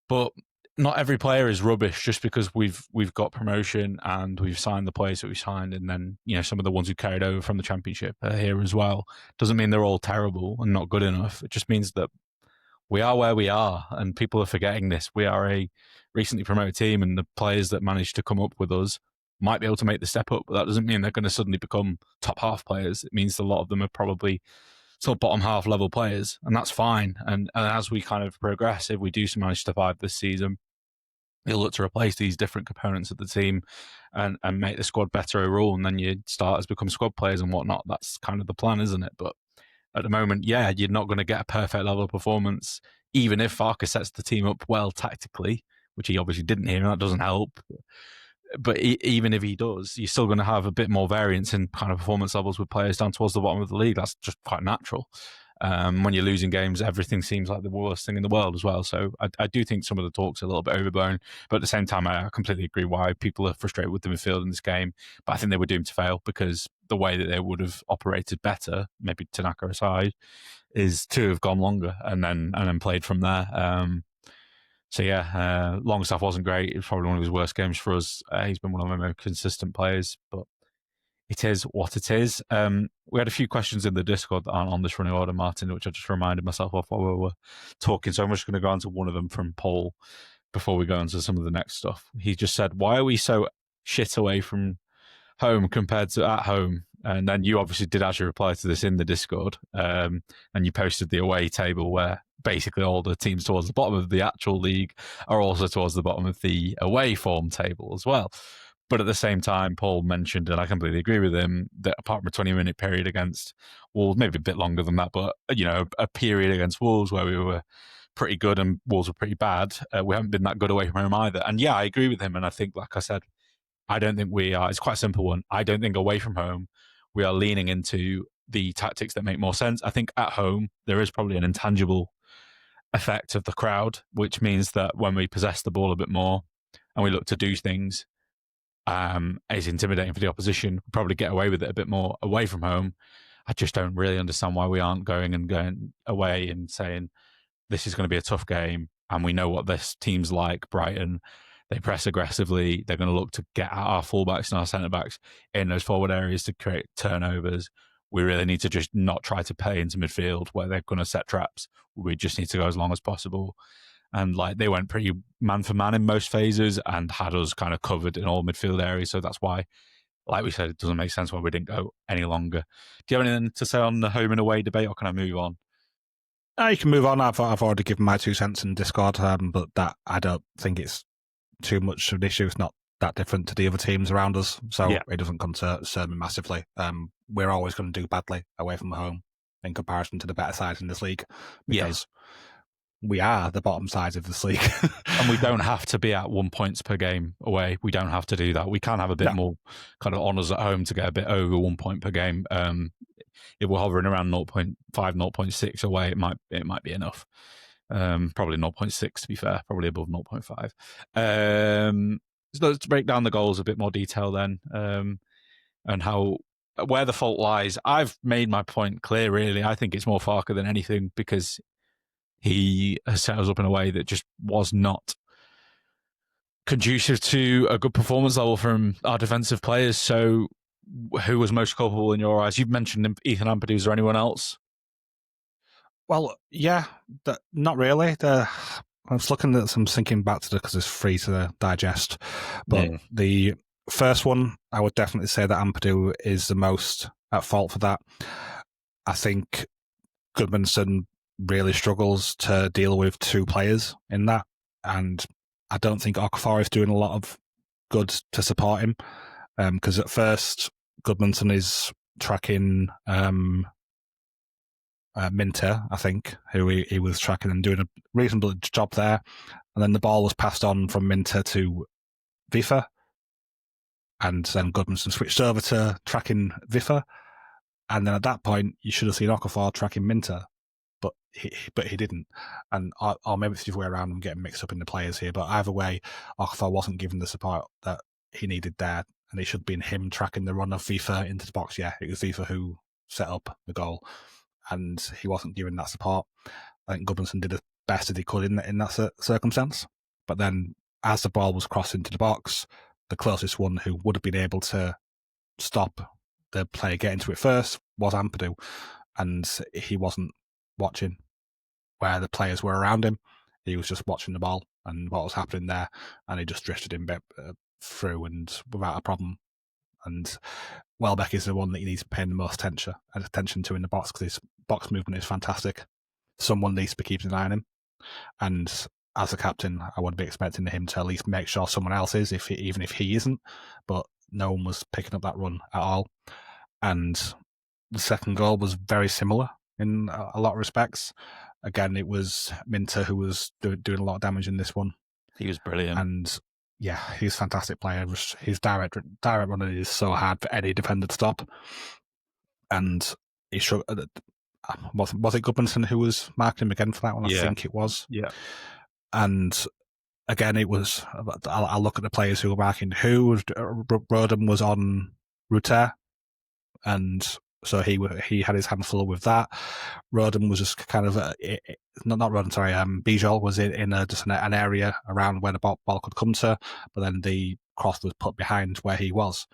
But not every player is rubbish just because we've got promotion and we've signed the players that we signed, and then some of the ones who carried over from the Championship are here as well. Doesn't mean they're all terrible and not good enough. It just means that we are where we are, and people are forgetting this. We are a recently promoted team, and the players that managed to come up with us might be able to make the step up, but that doesn't mean they're going to suddenly become top half players. It means a lot of them are probably still bottom half level players, and that's fine. And as we kind of progress, if we do manage to survive this season, you'll look to replace these different components of the team and make the squad better overall, and then your starters become squad players and whatnot. That's kind of the plan, isn't it? But at the moment, you're not going to get a perfect level of performance, even if Farke sets the team up well tactically, which he obviously didn't here, and that doesn't help. But even if he does, you're still going to have a bit more variance in kind of performance levels with players down towards the bottom of the league. That's just quite natural. When you're losing games, everything seems like the worst thing in the world as well. So I do think some of the talk's a little bit overblown. But at the same time, I completely agree why people are frustrated with the midfield in this game. But I think they were doomed to fail because the way that they would have operated better, maybe Tanaka aside, is to have gone longer and then played from there. Longstaff wasn't great. It was probably one of his worst games for us. He's been one of my most consistent players, but it is what it is. We had a few questions in the Discord on this running order, Martin, which I just reminded myself of while we were talking. So I'm just going to go on to one of them from Paul before we go on to some of the next stuff. He just said, why are we so shit away from home compared to at home? And then you obviously did actually reply to this in the Discord, and you posted the away table where basically all the teams towards the bottom of the actual league are also towards the bottom of the away form table as well. But at the same time, Paul mentioned, and I completely agree with him, that apart from a 20-minute period against Wolves, maybe a bit longer than that, but a period against Wolves where we were pretty good and Wolves were pretty bad, we haven't been that good away from home either. And yeah, I agree with him. And I think, like I said, I don't think we are. It's quite a simple one. I don't think away from home we are leaning into the tactics that make more sense. I think at home there is probably an intangible effect of the crowd, which means that when we possess the ball a bit more and we look to do things, is intimidating for the opposition. We probably get away with it a bit more away from home. I just don't really understand why we aren't going away and saying this is going to be a tough game, and we know what this team's like. Brighton, they press aggressively. They're going to look to get at our fullbacks and our centre backs in those forward areas to create turnovers. We really need to just not try to play into midfield where they're going to set traps. We just need to go as long as possible. And they went pretty man for man in most phases and had us kind of covered in all midfield areas. So that's why, like we said, it doesn't make sense why we didn't go any longer. Do you have anything to say on the home and away debate, or can I move on? You can move on. I've already given my 2 cents in Discord, but that I don't think it's too much of an issue. It's not that different to the other teams around us, so it doesn't concern me massively. We're always going to do badly away from home in comparison to the better sides in this league, because we are the bottom sides of this league. And we don't have to be at 1 point per game away. We don't have to do that. We can have a bit more kind of honours at home to get a bit over 1 point per game. If we're hovering around 0.5, 0.6 away, it might be enough. Probably 0.6 to be fair, probably above 0.5. So let's break down the goals a bit more detail then, and where the fault lies. I've made my point clear, really. I think it's more Farke than anything, because he has set us up in a way that just was not conducive to a good performance level from our defensive players. So who was most culpable in your eyes? You've mentioned Ethan Ampadu. Is there anyone else? Well, yeah, not really. I was looking at some, thinking back to because it's free to digest. But the first one, I would definitely say that Ampadu is the most at fault for that. I think Goodmanson really struggles to deal with 2 players in that, and I don't think Okafor is doing a lot of good to support him, because at first Goodmanson is tracking Minter, I think, who he was tracking and doing a reasonable job there, and then the ball was passed on from Minter to Vifa, and then Goodmanson switched over to tracking Vifa, and then at that point you should have seen Okafor tracking Minter, but he didn't. And or maybe it's the other way around. I'm getting mixed up in the players here, but either way, Okafor wasn't given the support that he needed there, and it should have been him tracking the run of Vifa into the box. Yeah, it was Vifa who set up the goal, and he wasn't given that support. I think Goodmanson did as best as he could in that circumstance. But then, as the ball was crossed into the box, the closest one who would have been able to stop the player getting to it first was Ampadu, and he wasn't watching where the players were around him. He was just watching the ball and what was happening there, and he just drifted him through and without a problem. And Welbeck is the one that you need to pay the most attention to in the box, because his box movement is fantastic. Someone needs to be keeping an eye on him, and as a captain, I would be expecting him to at least make sure someone else is, even if he isn't. But no one was picking up that run at all. And the second goal was very similar in a lot of respects. Again, it was Minter who was doing a lot of damage in this one. He was brilliant. And yeah, he's a fantastic player. His direct running is so hard for any defender to stop. And he struggled. Was it Goodmanson who was marking him again for that one? I think it was. Yeah. And again, it was. I'll look at the players who were marking. Rodham was on Ruter, and so he had his hands full with that. Rodham was just kind of not Rodham. Sorry, Bijol was in just an area around where the ball could come to, but then the cross was put behind where he was,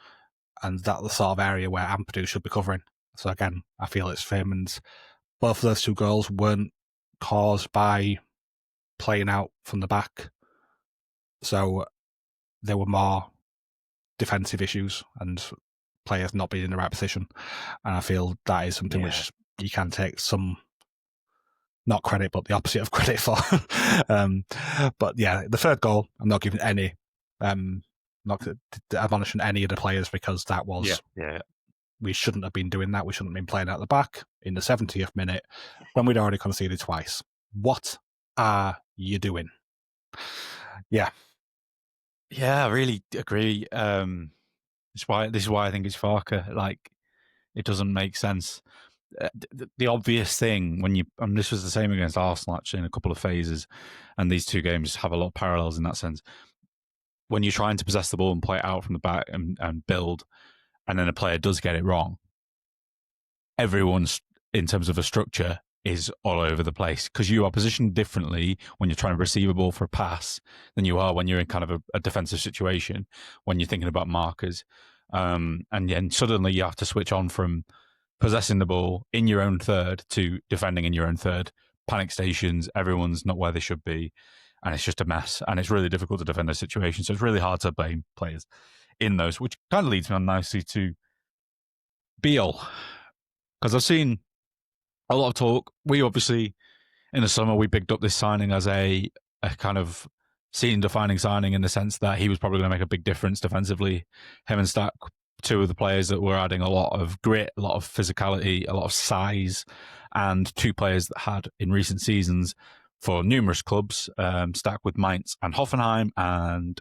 and that's the sort of area where Ampadu should be covering. So again, I feel it's for him, and both of those 2 goals weren't caused by playing out from the back. So there were more defensive issues and players not being in the right position. And I feel that is something which you can take some, not credit, but the opposite of credit for. But yeah, the 3rd goal, I'm not giving any, not admonishing any of the players, because that was, we shouldn't have been doing that. We shouldn't have been playing out the back in the 70th minute when we'd already conceded twice. What are you doing? Yeah. Yeah, I really agree. This is why I think it's Farke. Like, it doesn't make sense. The obvious thing when and this was the same against Arsenal actually in a couple of phases, and these 2 games have a lot of parallels in that sense. When you're trying to possess the ball and play it out from the back and build, and then a player does get it wrong, everyone's, in terms of a structure, is all over the place, because you are positioned differently when you're trying to receive a ball for a pass than you are when you're in kind of a defensive situation, when you're thinking about markers. And then suddenly you have to switch on from possessing the ball in your own third to defending in your own third. Panic stations, everyone's not where they should be, and it's just a mess. And it's really difficult to defend those situations. So it's really hard to blame players in those, which kind of leads me on nicely to Beale, because I've seen a lot of talk. We obviously, in the summer, we bigged up this signing as a kind of scene-defining signing, in the sense that he was probably going to make a big difference defensively. Him and Stack, 2 of the players that were adding a lot of grit, a lot of physicality, a lot of size, and 2 players that had, in recent seasons, for numerous clubs, Stack with Mainz and Hoffenheim, and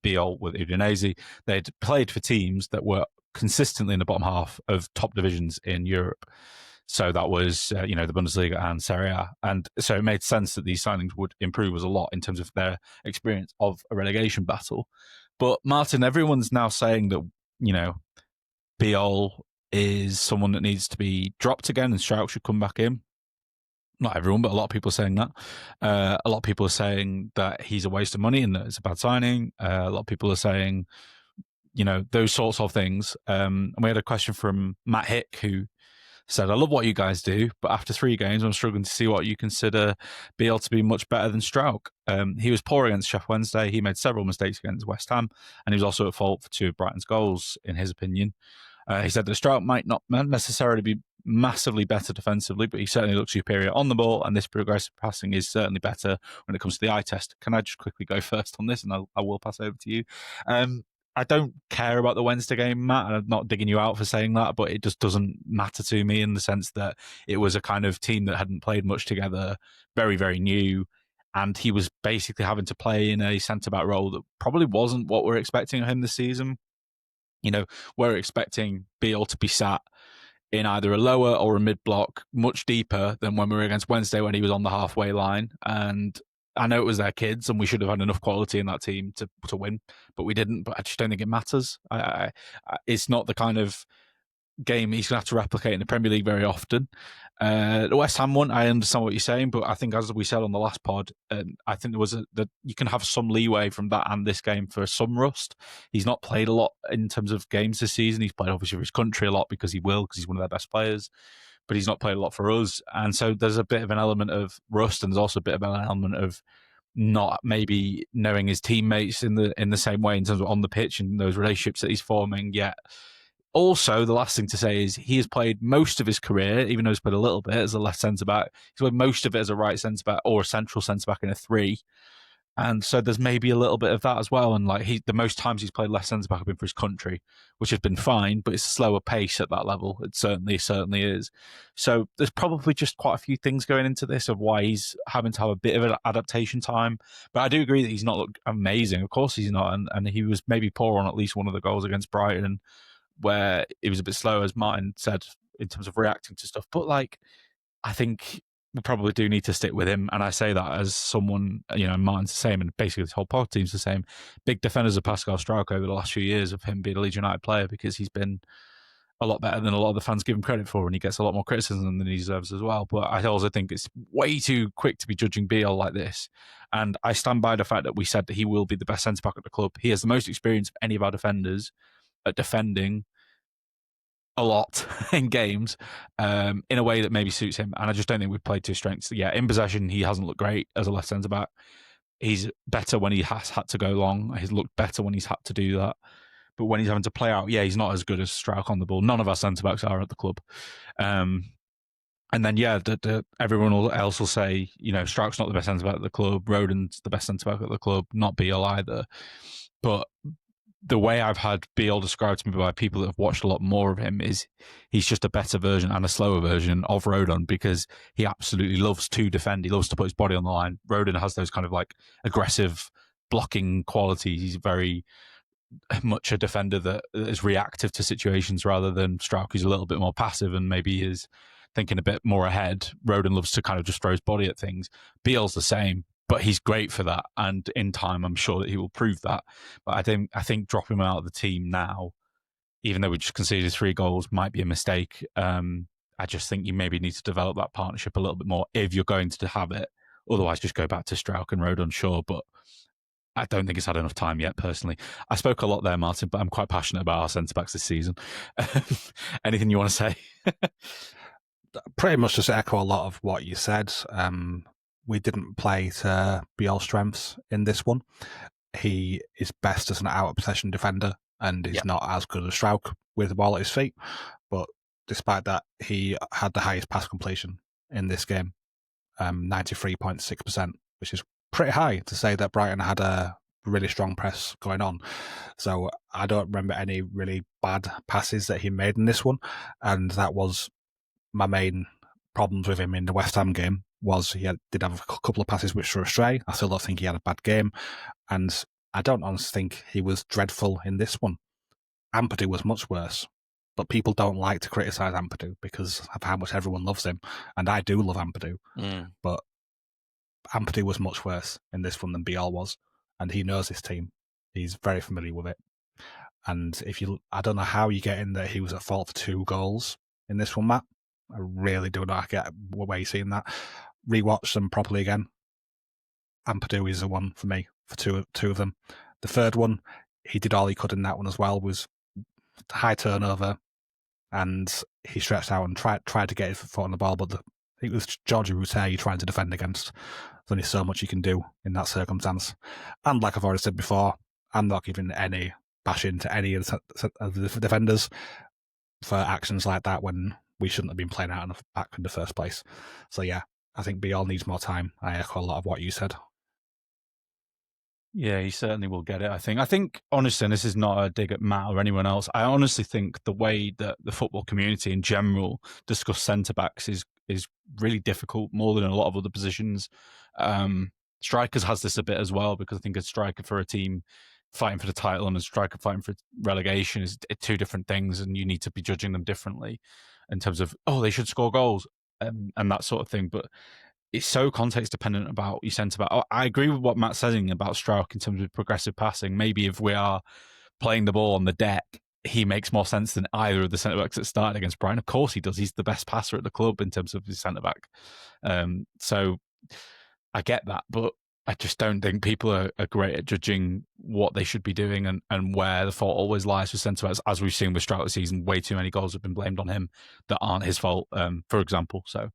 Beale with Udinese. They'd played for teams that were consistently in the bottom half of top divisions in Europe. So that was, the Bundesliga and Serie A. And so it made sense that these signings would improve us a lot in terms of their experience of a relegation battle. But Martin, everyone's now saying that, Beale is someone that needs to be dropped again and Strout should come back in. Not everyone, but a lot of people are saying that. A lot of people are saying that he's a waste of money and that it's a bad signing. A lot of people are saying, those sorts of things. And we had a question from Matt Hick, who said, I love what you guys do, but after 3 games, I'm struggling to see what you consider Beale to be much better than Strauch. He was poor against Sheffield Wednesday. He made several mistakes against West Ham, and he was also at fault for 2 of Brighton's goals, in his opinion. He said that Strauch might not necessarily be massively better defensively, but he certainly looks superior on the ball, and this progressive passing is certainly better when it comes to the eye test. Can I just quickly go first on this, and I will pass over to you? I don't care about the Wednesday game, Matt, and I'm not digging you out for saying that, but it just doesn't matter to me, in the sense that it was a kind of team that hadn't played much together, very, very new, and he was basically having to play in a centre-back role that probably wasn't what we're expecting of him this season. We're expecting Beale to be sat in either a lower or a mid-block, much deeper than when we were against Wednesday, when he was on the halfway line. And I know it was their kids, and we should have had enough quality in that team to win, but we didn't. But I just don't think it matters. It's not the kind of game he's going to have to replicate in the Premier League very often. The West Ham one, I understand what you're saying, but I think, as we said on the last pod, I think there was that you can have some leeway from that and this game for some rust. He's not played a lot in terms of games this season. He's played obviously for his country a lot because he's one of their best players, but he's not played a lot for us. And so there's a bit of an element of rust, and there's also a bit of an element of not maybe knowing his teammates in the same way in terms of on the pitch and those relationships that he's forming yet. Also, the last thing to say is he has played most of his career, even though he's played a little bit as a left centre-back, he's played most of it as a right centre-back or a central centre-back in a 3. And so there's maybe a little bit of that as well. And the most times he's played left centre-back have been for his country, which has been fine, but it's a slower pace at that level. It certainly is. So there's probably just quite a few things going into this of why he's having to have a bit of an adaptation time. But I do agree that he's not looked amazing. Of course he's not. And he was maybe poor on at least one of the goals against Brighton, where it was a bit slow, as Martin said, in terms of reacting to stuff. But I think we probably do need to stick with him. And I say that as someone, Martin's the same, and basically this whole pod team's the same. Big defenders of Pascal Struijk over the last few years of him being a Leeds United player, because he's been a lot better than a lot of the fans give him credit for, and he gets a lot more criticism than he deserves as well. But I also think it's way too quick to be judging Beale like this. And I stand by the fact that we said that he will be the best centre-back at the club. He has the most experience of any of our defenders at defending a lot in games in a way that maybe suits him. And I just don't think we've played to his strengths. Yeah, in possession, he hasn't looked great as a left centre-back. He's better when he has had to go long. He's looked better when he's had to do that. But when he's having to play out, yeah, he's not as good as Strauch on the ball. None of our centre-backs are at the club. And then, yeah, everyone else will say, Strauch's not the best centre-back at the club. Rodon's the best centre-back at the club. Not Beale either. But the way I've had Beale described to me by people that have watched a lot more of him is he's just a better version and a slower version of Rodon, because he absolutely loves to defend. He loves to put his body on the line. Rodon has those kind of like aggressive blocking qualities. He's very much a defender that is reactive to situations rather than Strauch, who's a little bit more passive and maybe is thinking a bit more ahead. Rodon loves to kind of just throw his body at things. Beale's the same, but he's great for that, and in time I'm sure that he will prove that. But I think dropping him out of the team now, even though we just conceded 3 goals, might be a mistake. I just think you maybe need to develop that partnership a little bit more if you're going to have it. Otherwise, just go back to Strauch and Rodon, sure, but I don't think it's had enough time yet, personally. I spoke a lot there, Martin, but I'm quite passionate about our centre-backs this season. Anything you want to say? Pretty much just echo a lot of what you said. We didn't play to Beale's strengths in this one. He is best as an out-of-possession defender, and he's not as good as Strauch with the ball at his feet. But despite that, he had the highest pass completion in this game, 93.6%, which is pretty high to say that Brighton had a really strong press going on. So I don't remember any really bad passes that he made in this one, and that was my main problems with him in the West Ham game. Was he did have a couple of passes which were astray. I still don't think he had a bad game, and I don't honestly think he was dreadful in this one. Ampadu was much worse, but people don't like to criticise Ampadu because of how much everyone loves him, and I do love Ampadu. But Ampadu was much worse in this one than Beale was, and he knows his team. He's very familiar with it. And I don't know how you get in that he was at fault for 2 goals in this one, Matt. I really do not get where you're seeing that. Rewatch them properly again. Ampadu is the one for me for two of them. The third one, he did all he could in that one as well. Was high turnover, and he stretched out and tried to get his foot on the ball, but it was Georgie Routet you're trying to defend against. There's only so much you can do in that circumstance. And like I've already said before, I'm not giving any bashing to any of the defenders for actions like that when we shouldn't have been playing out in the back in the first place. So yeah, I think Beale needs more time. I echo a lot of what you said. Yeah, he certainly will get it, I think. I think, honestly, and this is not a dig at Matt or anyone else, I honestly think the way that the football community in general discuss centre-backs is really difficult, more than a lot of other positions. Strikers has this a bit as well, because I think a striker for a team fighting for the title and a striker fighting for relegation is 2 different things, and you need to be judging them differently in terms of, they should score goals and that sort of thing. But it's so context dependent about your centre back. I agree with what Matt's saying about Strauch in terms of progressive passing. Maybe if we are playing the ball on the deck, he makes more sense than either of the centre backs that started against Brighton. Of course he does. He's the best passer at the club in terms of his centre back. So I get that, but I just don't think people are great at judging what they should be doing and where the fault always lies for centre backs. As we've seen with Strauch this season, way too many goals have been blamed on him that aren't his fault, for example. So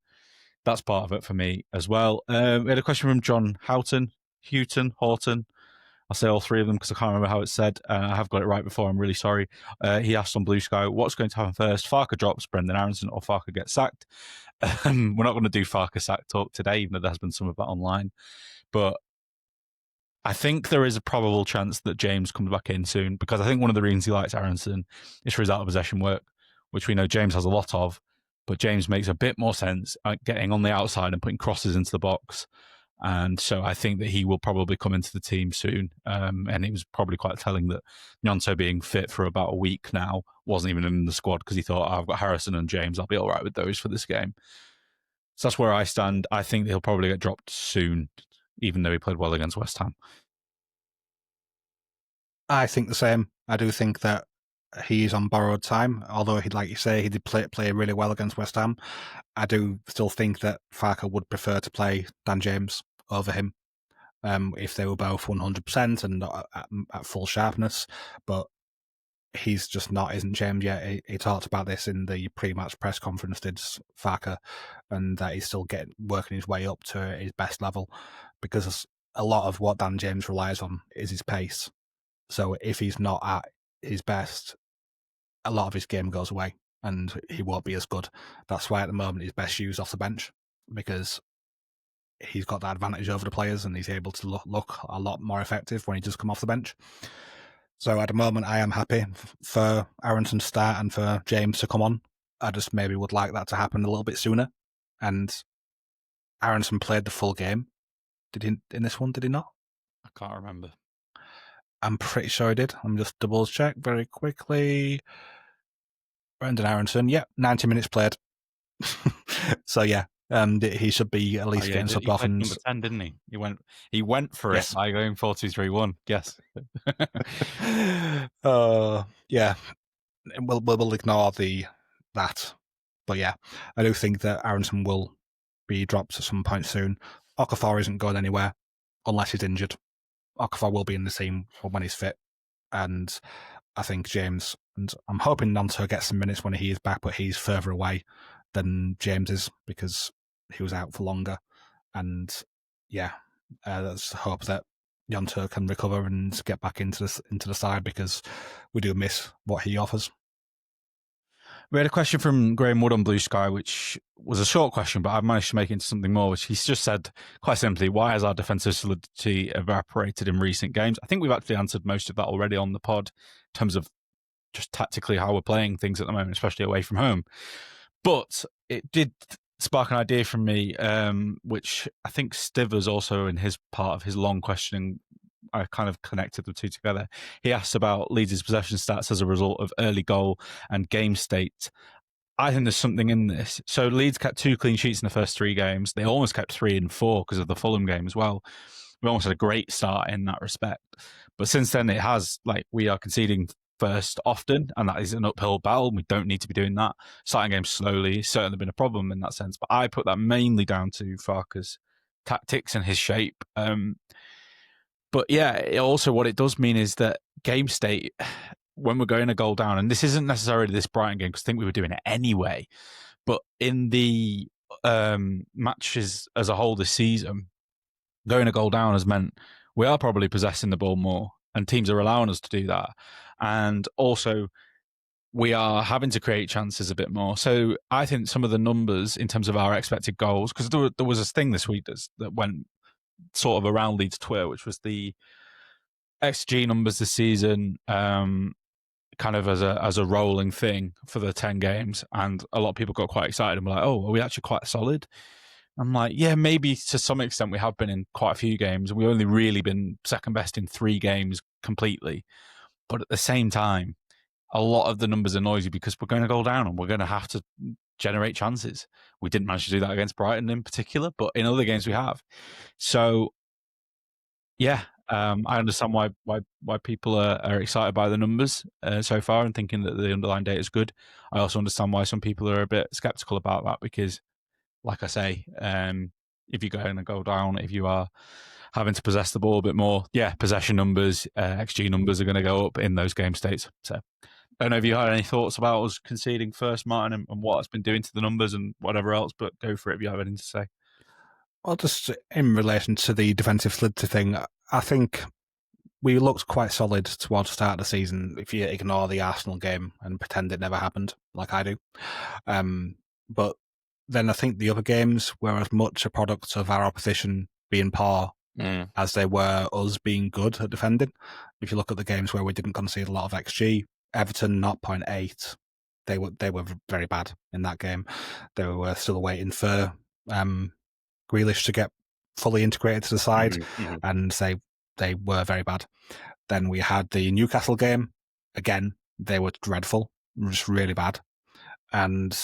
that's part of it for me as well. We had a question from John Houghton. I'll say all 3 of them because I can't remember how it's said. I have got it right before. I'm really sorry. He asked on Blue Sky, what's going to happen first? Farke drops Brendan Aronson or Farke gets sacked? We're not going to do Farke sack talk today, even though there has been some of that online. But I think there is a probable chance that James comes back in soon, because I think one of the reasons he likes Aronson is for his out-of-possession work, which we know James has a lot of. But James makes a bit more sense at getting on the outside and putting crosses into the box. And so I think that he will probably come into the team soon. And it was probably quite telling that Gnonto being fit for about a week now wasn't even in the squad, because he thought, I've got Harrison and James, I'll be all right with those for this game. So that's where I stand. I think he'll probably get dropped soon, even though he played well against West Ham. I think the same. I do think that he's on borrowed time, although like you say, he did play really well against West Ham. I do still think that Farke would prefer to play Dan James over him if they were both 100% and at full sharpness. But he's just not, isn't James yet. He talked about this in the pre-match press conference, did Farker, and that he's still working his way up to his best level, because a lot of what Dan James relies on is his pace. So if he's not at his best, a lot of his game goes away and he won't be as good. That's why at the moment he's best used off the bench, because he's got that advantage over the players and he's able to look a lot more effective when he does come off the bench. So at the moment, I am happy for Aaronson to start and for James to come on. I just maybe would like that to happen a little bit sooner. And Aaronson played the full game. Did he in this one? Did he not? I can't remember. I'm pretty sure he did. Let me just double check very quickly. Brendan Aaronson, 90 minutes played. So yeah, he should be at least getting subbed off. Number 10, didn't he? He went for it by going 4-2-3-1. Yes. Yeah. We'll ignore that. But yeah, I do think that Aaronson will be dropped at some point soon. Okafor isn't going anywhere unless he's injured. Okafor will be in the team when he's fit. And I think James, and I'm hoping Gnonto gets some minutes when he is back, but he's further away than James is because he was out for longer. And yeah, let's hope that Gnonto can recover and get back into the side, because we do miss what he offers. We had a question from Graham Wood on Blue Sky, which was a short question, but I've managed to make it into something more, which he's just said quite simply, why has our defensive solidity evaporated in recent games? I think we've actually answered most of that already on the pod in terms of just tactically how we're playing things at the moment, especially away from home. But it did spark an idea from me, which I think Stivers also in his part of his long questioning, I kind of connected the two together. He asked about Leeds' possession stats as a result of early goal and game state. I think there's something in this. So Leeds kept 2 clean sheets in the first 3 games. They almost kept 3 and 4 because of the Fulham game as well. We almost had a great start in that respect. But since then, it has, we are conceding first often, and that is an uphill battle. We don't need to be doing that. Starting games slowly has certainly been a problem in that sense. But I put that mainly down to Farker's tactics and his shape. But yeah, also what it does mean is that game state, when we're going a goal down, and this isn't necessarily this Brighton game because I think we were doing it anyway, but in the matches as a whole this season, going a goal down has meant we are probably possessing the ball more, and teams are allowing us to do that. And also, we are having to create chances a bit more. So I think some of the numbers in terms of our expected goals, because there was a thing this week that went sort of around Leeds Twitter, which was the XG numbers this season, kind of as a rolling thing for the 10 games, and a lot of people got quite excited and were like, "Oh, are we actually quite solid?" I'm like, yeah, maybe to some extent we have been in quite a few games. We've only really been second best in 3 games completely, but at the same time, a lot of the numbers are noisy because we're going to go down and we're going to have to generate chances. We didn't manage to do that against Brighton in particular, but in other games we have. So, yeah, I understand why people are excited by the numbers so far and thinking that the underlying data is good. I also understand why some people are a bit skeptical about that because, like I say, if you're going to go down, if you are having to possess the ball a bit more, possession numbers, XG numbers are going to go up in those game states. So I don't know if you had any thoughts about us conceding first, Martin, and what it's been doing to the numbers and whatever else, but go for it if you have anything to say. Well, just in relation to the defensive solidity thing, I think we looked quite solid towards the start of the season if you ignore the Arsenal game and pretend it never happened, like I do. But then I think the other games were as much a product of our opposition being poor as they were us being good at defending. If you look at the games where we didn't concede a lot of XG, Everton 0.8, they were very bad in that game. They were still waiting for Grealish to get fully integrated to the side, and they were very bad. Then we had the Newcastle game. Again, they were dreadful, just really bad. And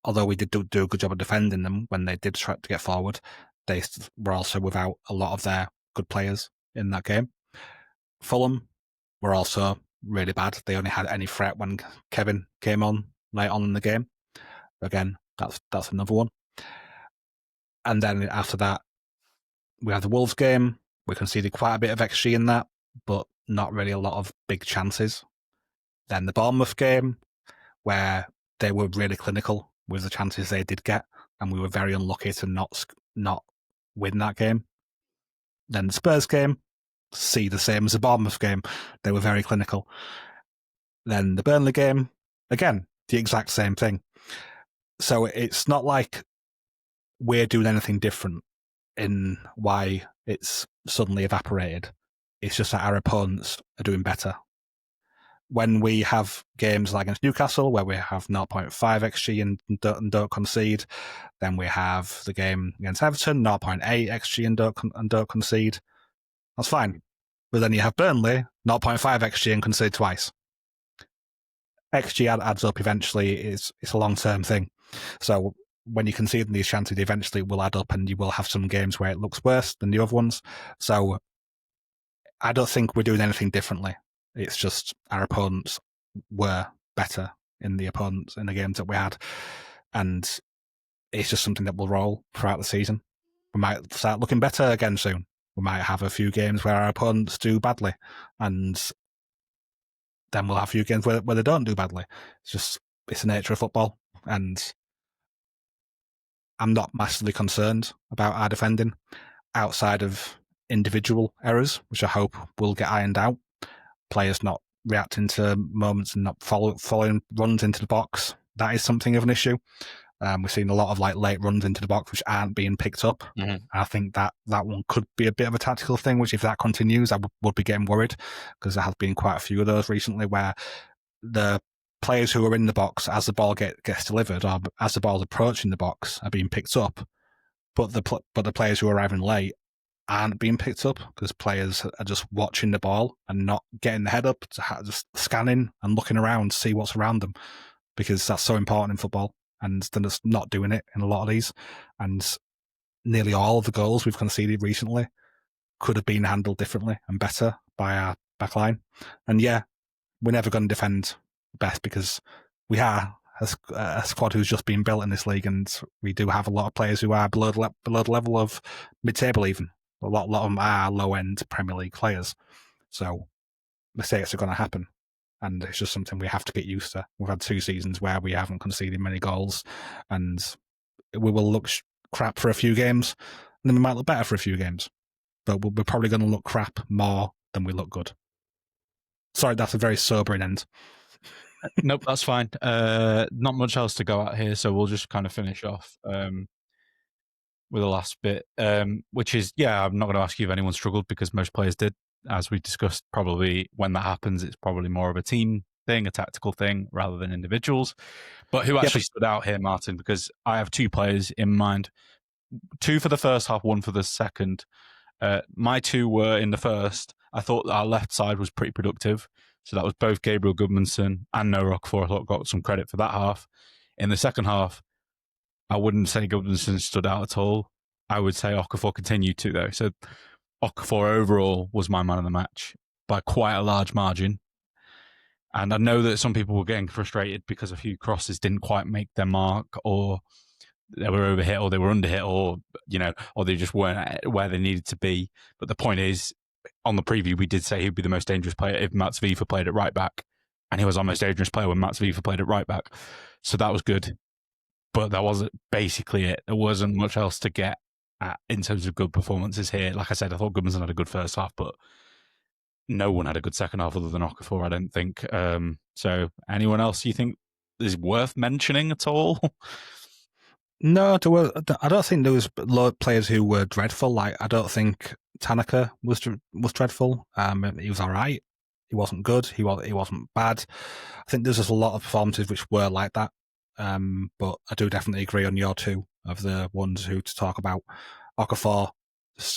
although we did do a good job of defending them when they did try to get forward, they were also without a lot of their good players in that game. Fulham were also really bad. They only had any threat when Kevin came on late on in the game. Again, that's another one. And then after that, we had the Wolves game. We conceded quite a bit of XG in that, but not really a lot of big chances. Then the Bournemouth game, where they were really clinical with the chances they did get, and we were very unlucky to not win that game. Then the Spurs game, see the same as the Bournemouth game. They were very clinical. Then the Burnley game, again, the exact same thing. So it's not like we're doing anything different in why it's suddenly evaporated. It's just that our opponents are doing better. When we have games like against Newcastle, where we have 0.5 XG and don't concede, then we have the game against Everton, 0.8 XG and don't concede. That's fine. But then you have Burnley, 0.5 XG and concede twice. XG adds up eventually. It's a long-term thing. So when you concede in these chances, eventually it will add up and you will have some games where it looks worse than the other ones. So I don't think we're doing anything differently. It's just our opponents were better in the games that we had. And it's just something that will roll throughout the season. We might start looking better again soon. We might have a few games where our opponents do badly, and then we'll have a few games where they don't do badly. It's the nature of football, and I'm not massively concerned about our defending outside of individual errors, which I hope will get ironed out. Players not reacting to moments and not following runs into the box. That is something of an issue. We've seen a lot of late runs into the box which aren't being picked up. Mm-hmm. I think that one could be a bit of a tactical thing, which if that continues, I would be getting worried, because there have been quite a few of those recently where the players who are in the box as the ball gets delivered, or as the ball's approaching the box, are being picked up, but the players who are arriving late aren't being picked up because players are just watching the ball and not getting the head up, just scanning and looking around to see what's around them, because that's so important in football. And they're just not doing it in a lot of these. And nearly all of the goals we've conceded recently could have been handled differently and better by our backline. And yeah, we're never going to defend best because we are a squad who's just been built in this league, and we do have a lot of players who are below the level of mid-table even. A lot of them are low-end Premier League players. So mistakes are going to happen. And it's just something we have to get used to. We've had 2 seasons where we haven't conceded many goals, and we will look crap for a few games, and then we might look better for a few games. But we're probably going to look crap more than we look good. Sorry, that's a very sobering end. Nope, that's fine. Not much else to go at here, so we'll just kind of finish off with the last bit, which is, I'm not going to ask you if anyone struggled, because most players did. As we discussed, probably when that happens, it's probably more of a team thing, a tactical thing, rather than individuals. But who actually stood out here, Martin? Because I have 2 players in mind. 2 for the first half, 1 for the second. My 2 were in the first. I thought our left side was pretty productive. So that was both Gabriel Goodmanson and Noah Okafor. I thought got some credit for that half. In the second half, I wouldn't say Goodmanson stood out at all. I would say Okafor continued to, though. So Okafor overall was my man of the match by quite a large margin. And I know that some people were getting frustrated because a few crosses didn't quite make their mark, or they were overhit, or they were underhit, or, or they just weren't where they needed to be. But the point is, on the preview, we did say he'd be the most dangerous player if Mats Wife played at right back. And he was our most dangerous player when Mats Wife played at right back. So that was good. But that wasn't basically it. There wasn't much else to get in terms of good performances here. Like I said, I thought Goodmanson had a good first half, but no one had a good second half other than Okafor, I don't think. So anyone else you think is worth mentioning at all? No, I don't think there was players who were dreadful. I don't think Tanaka was dreadful. He was all right. He wasn't good. He wasn't bad. I think there's just a lot of performances which were like that. But I do definitely agree on your 2 of the ones who to talk about. Okafor,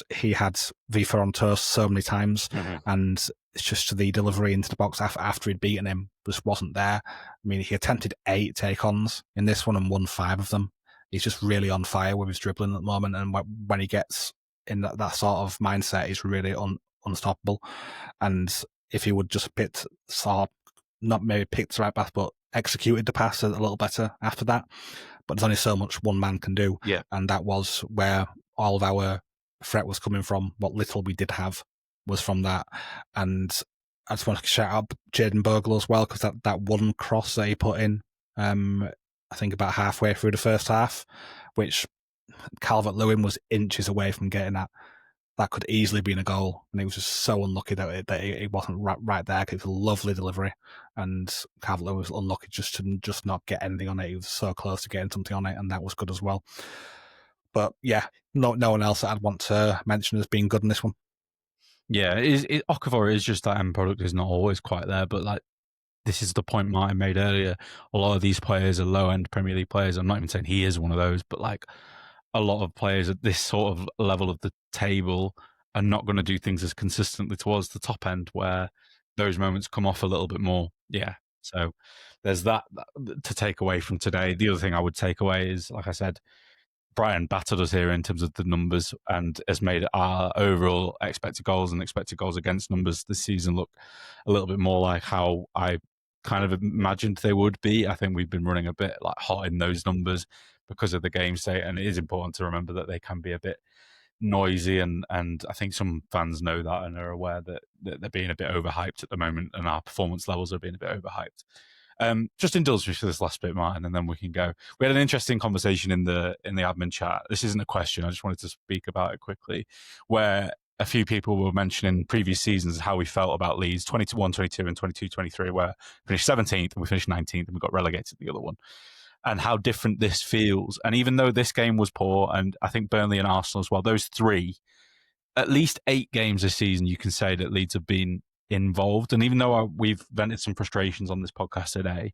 he had Vifa on toast so many times, and it's just the delivery into the box after he'd beaten him just wasn't there. I mean, he attempted 8 take-ons in this one and won 5 of them. He's just really on fire with his dribbling at the moment, and when he gets in that sort of mindset, he's really unstoppable. And if he would just not maybe picked the right pass, but executed the pass a little better after that. But there's only so much one man can do. Yeah. And that was where all of our threat was coming from. What little we did have was from that. And I just want to shout out Jaden Bogle as well, because that one cross that he put in, I think about halfway through the first half, which Calvert-Lewin was inches away from getting that could easily be a goal, and he was just so unlucky that it wasn't right there. It was a lovely delivery, and Calvert-Lewin was unlucky just to not get anything on it. He was so close to getting something on it, and that was good as well. But yeah, no one else that I'd want to mention as being good in this one. Yeah, Okafor is just that end product is not always quite there, but like this is the point Martin made earlier. A lot of these players are low-end Premier League players. I'm not even saying he is one of those, but like a lot of players at this sort of level of the table are not going to do things as consistently towards the top end, where those moments come off a little bit more. Yeah, so there's that to take away from today. The other thing I would take away is, like I said, Brighton battered us here in terms of the numbers and has made our overall expected goals and expected goals against numbers this season look a little bit more like how I kind of imagined they would be. I think we've been running a bit like hot in those numbers because of the game state, and it is important to remember that they can be a bit noisy, and I think some fans know that and are aware that they're being a bit overhyped at the moment, and our performance levels are being a bit overhyped. Just indulge me for this last bit, Martin, and then we can go. We had an interesting conversation in the admin chat. This isn't a question. I just wanted to speak about it quickly, where a few people were mentioning previous seasons how we felt about Leeds 21-22 and 22-23, where we finished 17th and we finished 19th and we got relegated to the other one, and how different this feels. And even though this game was poor, and I think Burnley and Arsenal as well, those three, at least 8 games this season, you can say that Leeds have been involved. And even though we've vented some frustrations on this podcast today,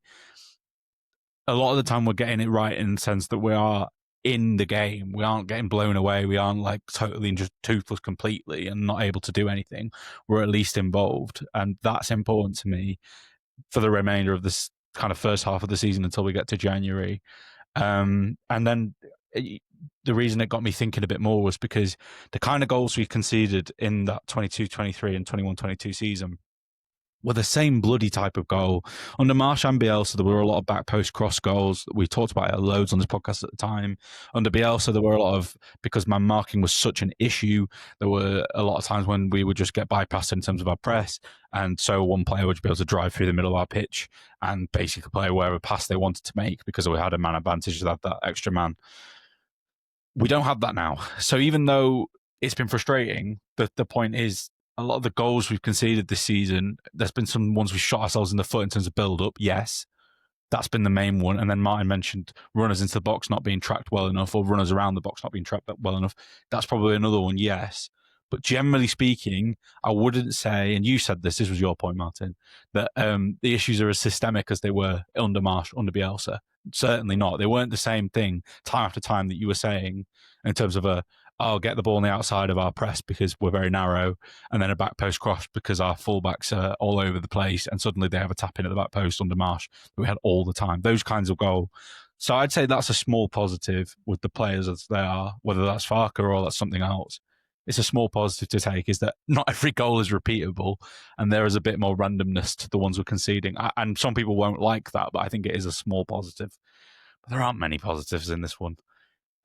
a lot of the time we're getting it right in the sense that we are in the game. We aren't getting blown away. We aren't like totally just toothless completely and not able to do anything. We're at least involved. And that's important to me for the remainder of this kind of first half of the season until we get to January. And then the reason it got me thinking a bit more was because the kind of goals we conceded in that 22-23 and 21-22 season were the same bloody type of goal. Under Marsh and Bielsa, there were a lot of back post cross goals. We talked about it loads on this podcast at the time. Under Bielsa, there were a lot of, because man marking was such an issue, there were a lot of times when we would just get bypassed in terms of our press. And so one player would be able to drive through the middle of our pitch and basically play wherever pass they wanted to make because we had a man advantage to have that extra man. We don't have that now. So even though it's been frustrating, the point is, a lot of the goals we've conceded this season, there's been some ones we shot ourselves in the foot in terms of build-up, yes. That's been the main one. And then Martin mentioned runners into the box not being tracked well enough, or runners around the box not being tracked well enough. That's probably another one, yes. But generally speaking, I wouldn't say, and you said this was your point, Martin, that the issues are as systemic as they were under Marsh, under Bielsa. Certainly not. They weren't the same thing time after time that you were saying in terms of get the ball on the outside of our press because we're very narrow, and then a back post cross because our fullbacks are all over the place, and suddenly they have a tap in at the back post under Marsh that we had all the time. Those kinds of goal. So I'd say that's a small positive with the players as they are, whether that's Farker or that's something else. It's a small positive to take, is that not every goal is repeatable, and there is a bit more randomness to the ones we're conceding. And some people won't like that, but I think it is a small positive. But there aren't many positives in this one.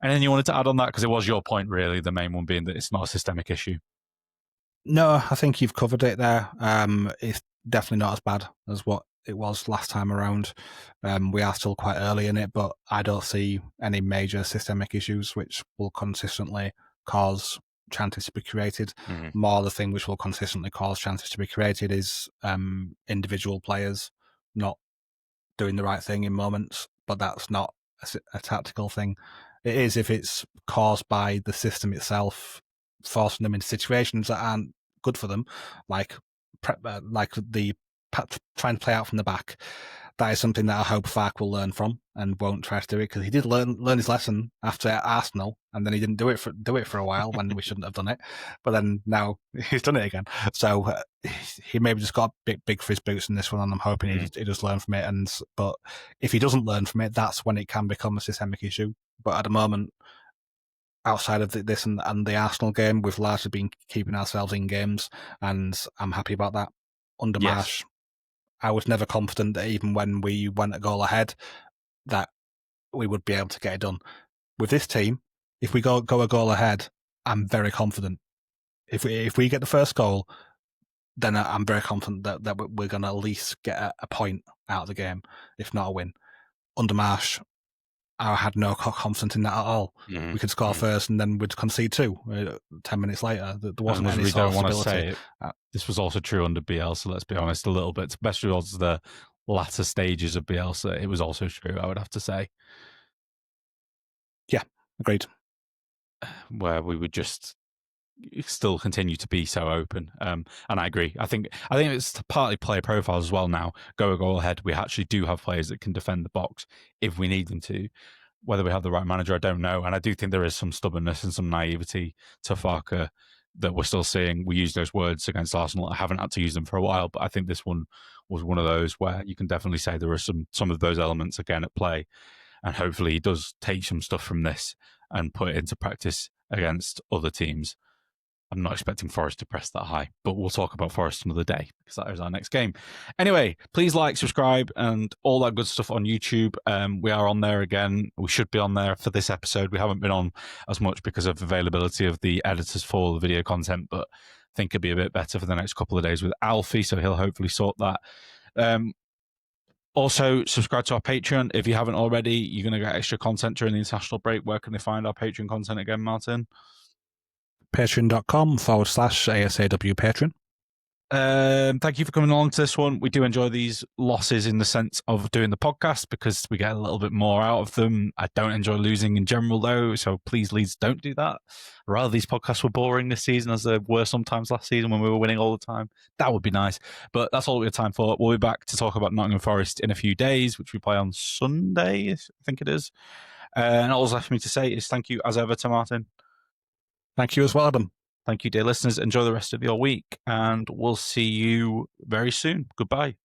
Anything you wanted to add on that? Because it was your point, really, the main one being that it's not a systemic issue. No, I think you've covered it there. It's definitely not as bad as what it was last time around. We are still quite early in it, but I don't see any major systemic issues which will consistently cause chances to be created. Mm-hmm. More the thing which will consistently cause chances to be created is individual players not doing the right thing in moments, but that's not a tactical thing. It is if it's caused by the system itself forcing them into situations that aren't good for them, like the trying to play out from the back. That is something that I hope Fark will learn from and won't try to do it, because he did learn his lesson after Arsenal, and then he didn't do it for a while when we shouldn't have done it. But then now he's done it again. So he maybe just got big for his boots in this one, and I'm hoping he does learn from it. But if he doesn't learn from it, that's when it can become a systemic issue. But at the moment, outside of this and the Arsenal game, we've largely been keeping ourselves in games, and I'm happy about that. Under Marsh, I was never confident that even when we went a goal ahead, that we would be able to get it done. With this team, if we go a goal ahead, I'm very confident. If we get the first goal, then I'm very confident that we're going to at least get a point out of the game, if not a win. Under Marsh, I had no confidence in that at all. Mm-hmm. We could score first and then we'd concede 2 10 minutes later. There wasn't any sort of stability. This was also true under Bielsa, let's be honest, a little bit, especially towards the latter stages of Bielsa. It was also true, I would have to say. Yeah, agreed. Where we would just still continue to be so open. And I agree. I think it's partly player profiles as well now. Go ahead. We actually do have players that can defend the box if we need them to. Whether we have the right manager, I don't know. And I do think there is some stubbornness and some naivety to Farke that we're still seeing. We use those words against Arsenal. I haven't had to use them for a while, but I think this one was one of those where you can definitely say there are some of those elements again at play. And hopefully he does take some stuff from this and put it into practice against other teams. I'm not expecting Forest to press that high, but we'll talk about Forest another day because that is our next game. Anyway, please like, subscribe, and all that good stuff on YouTube. We are on there again. We should be on there for this episode. We haven't been on as much because of availability of the editors for the video content, but I think it'll be a bit better for the next couple of days with Alfie, so he'll hopefully sort that. Also, subscribe to our Patreon. If you haven't already, you're going to get extra content during the international break. Where can they find our Patreon content again, Martin? Patreon.com/ASAW Patreon. Thank you for coming along to this one. We do enjoy these losses in the sense of doing the podcast because we get a little bit more out of them. I don't enjoy losing in general, though, so please, Leeds, don't do that. Rather, these podcasts were boring this season as they were sometimes last season when we were winning all the time. That would be nice, but that's all we have time for. We'll be back to talk about Nottingham Forest in a few days, which we play on Sunday, I think it is. And all that's left for me to say is thank you, as ever, to Martin. Thank you as well, Adam. Thank you, dear listeners. Enjoy the rest of your week, and we'll see you very soon. Goodbye.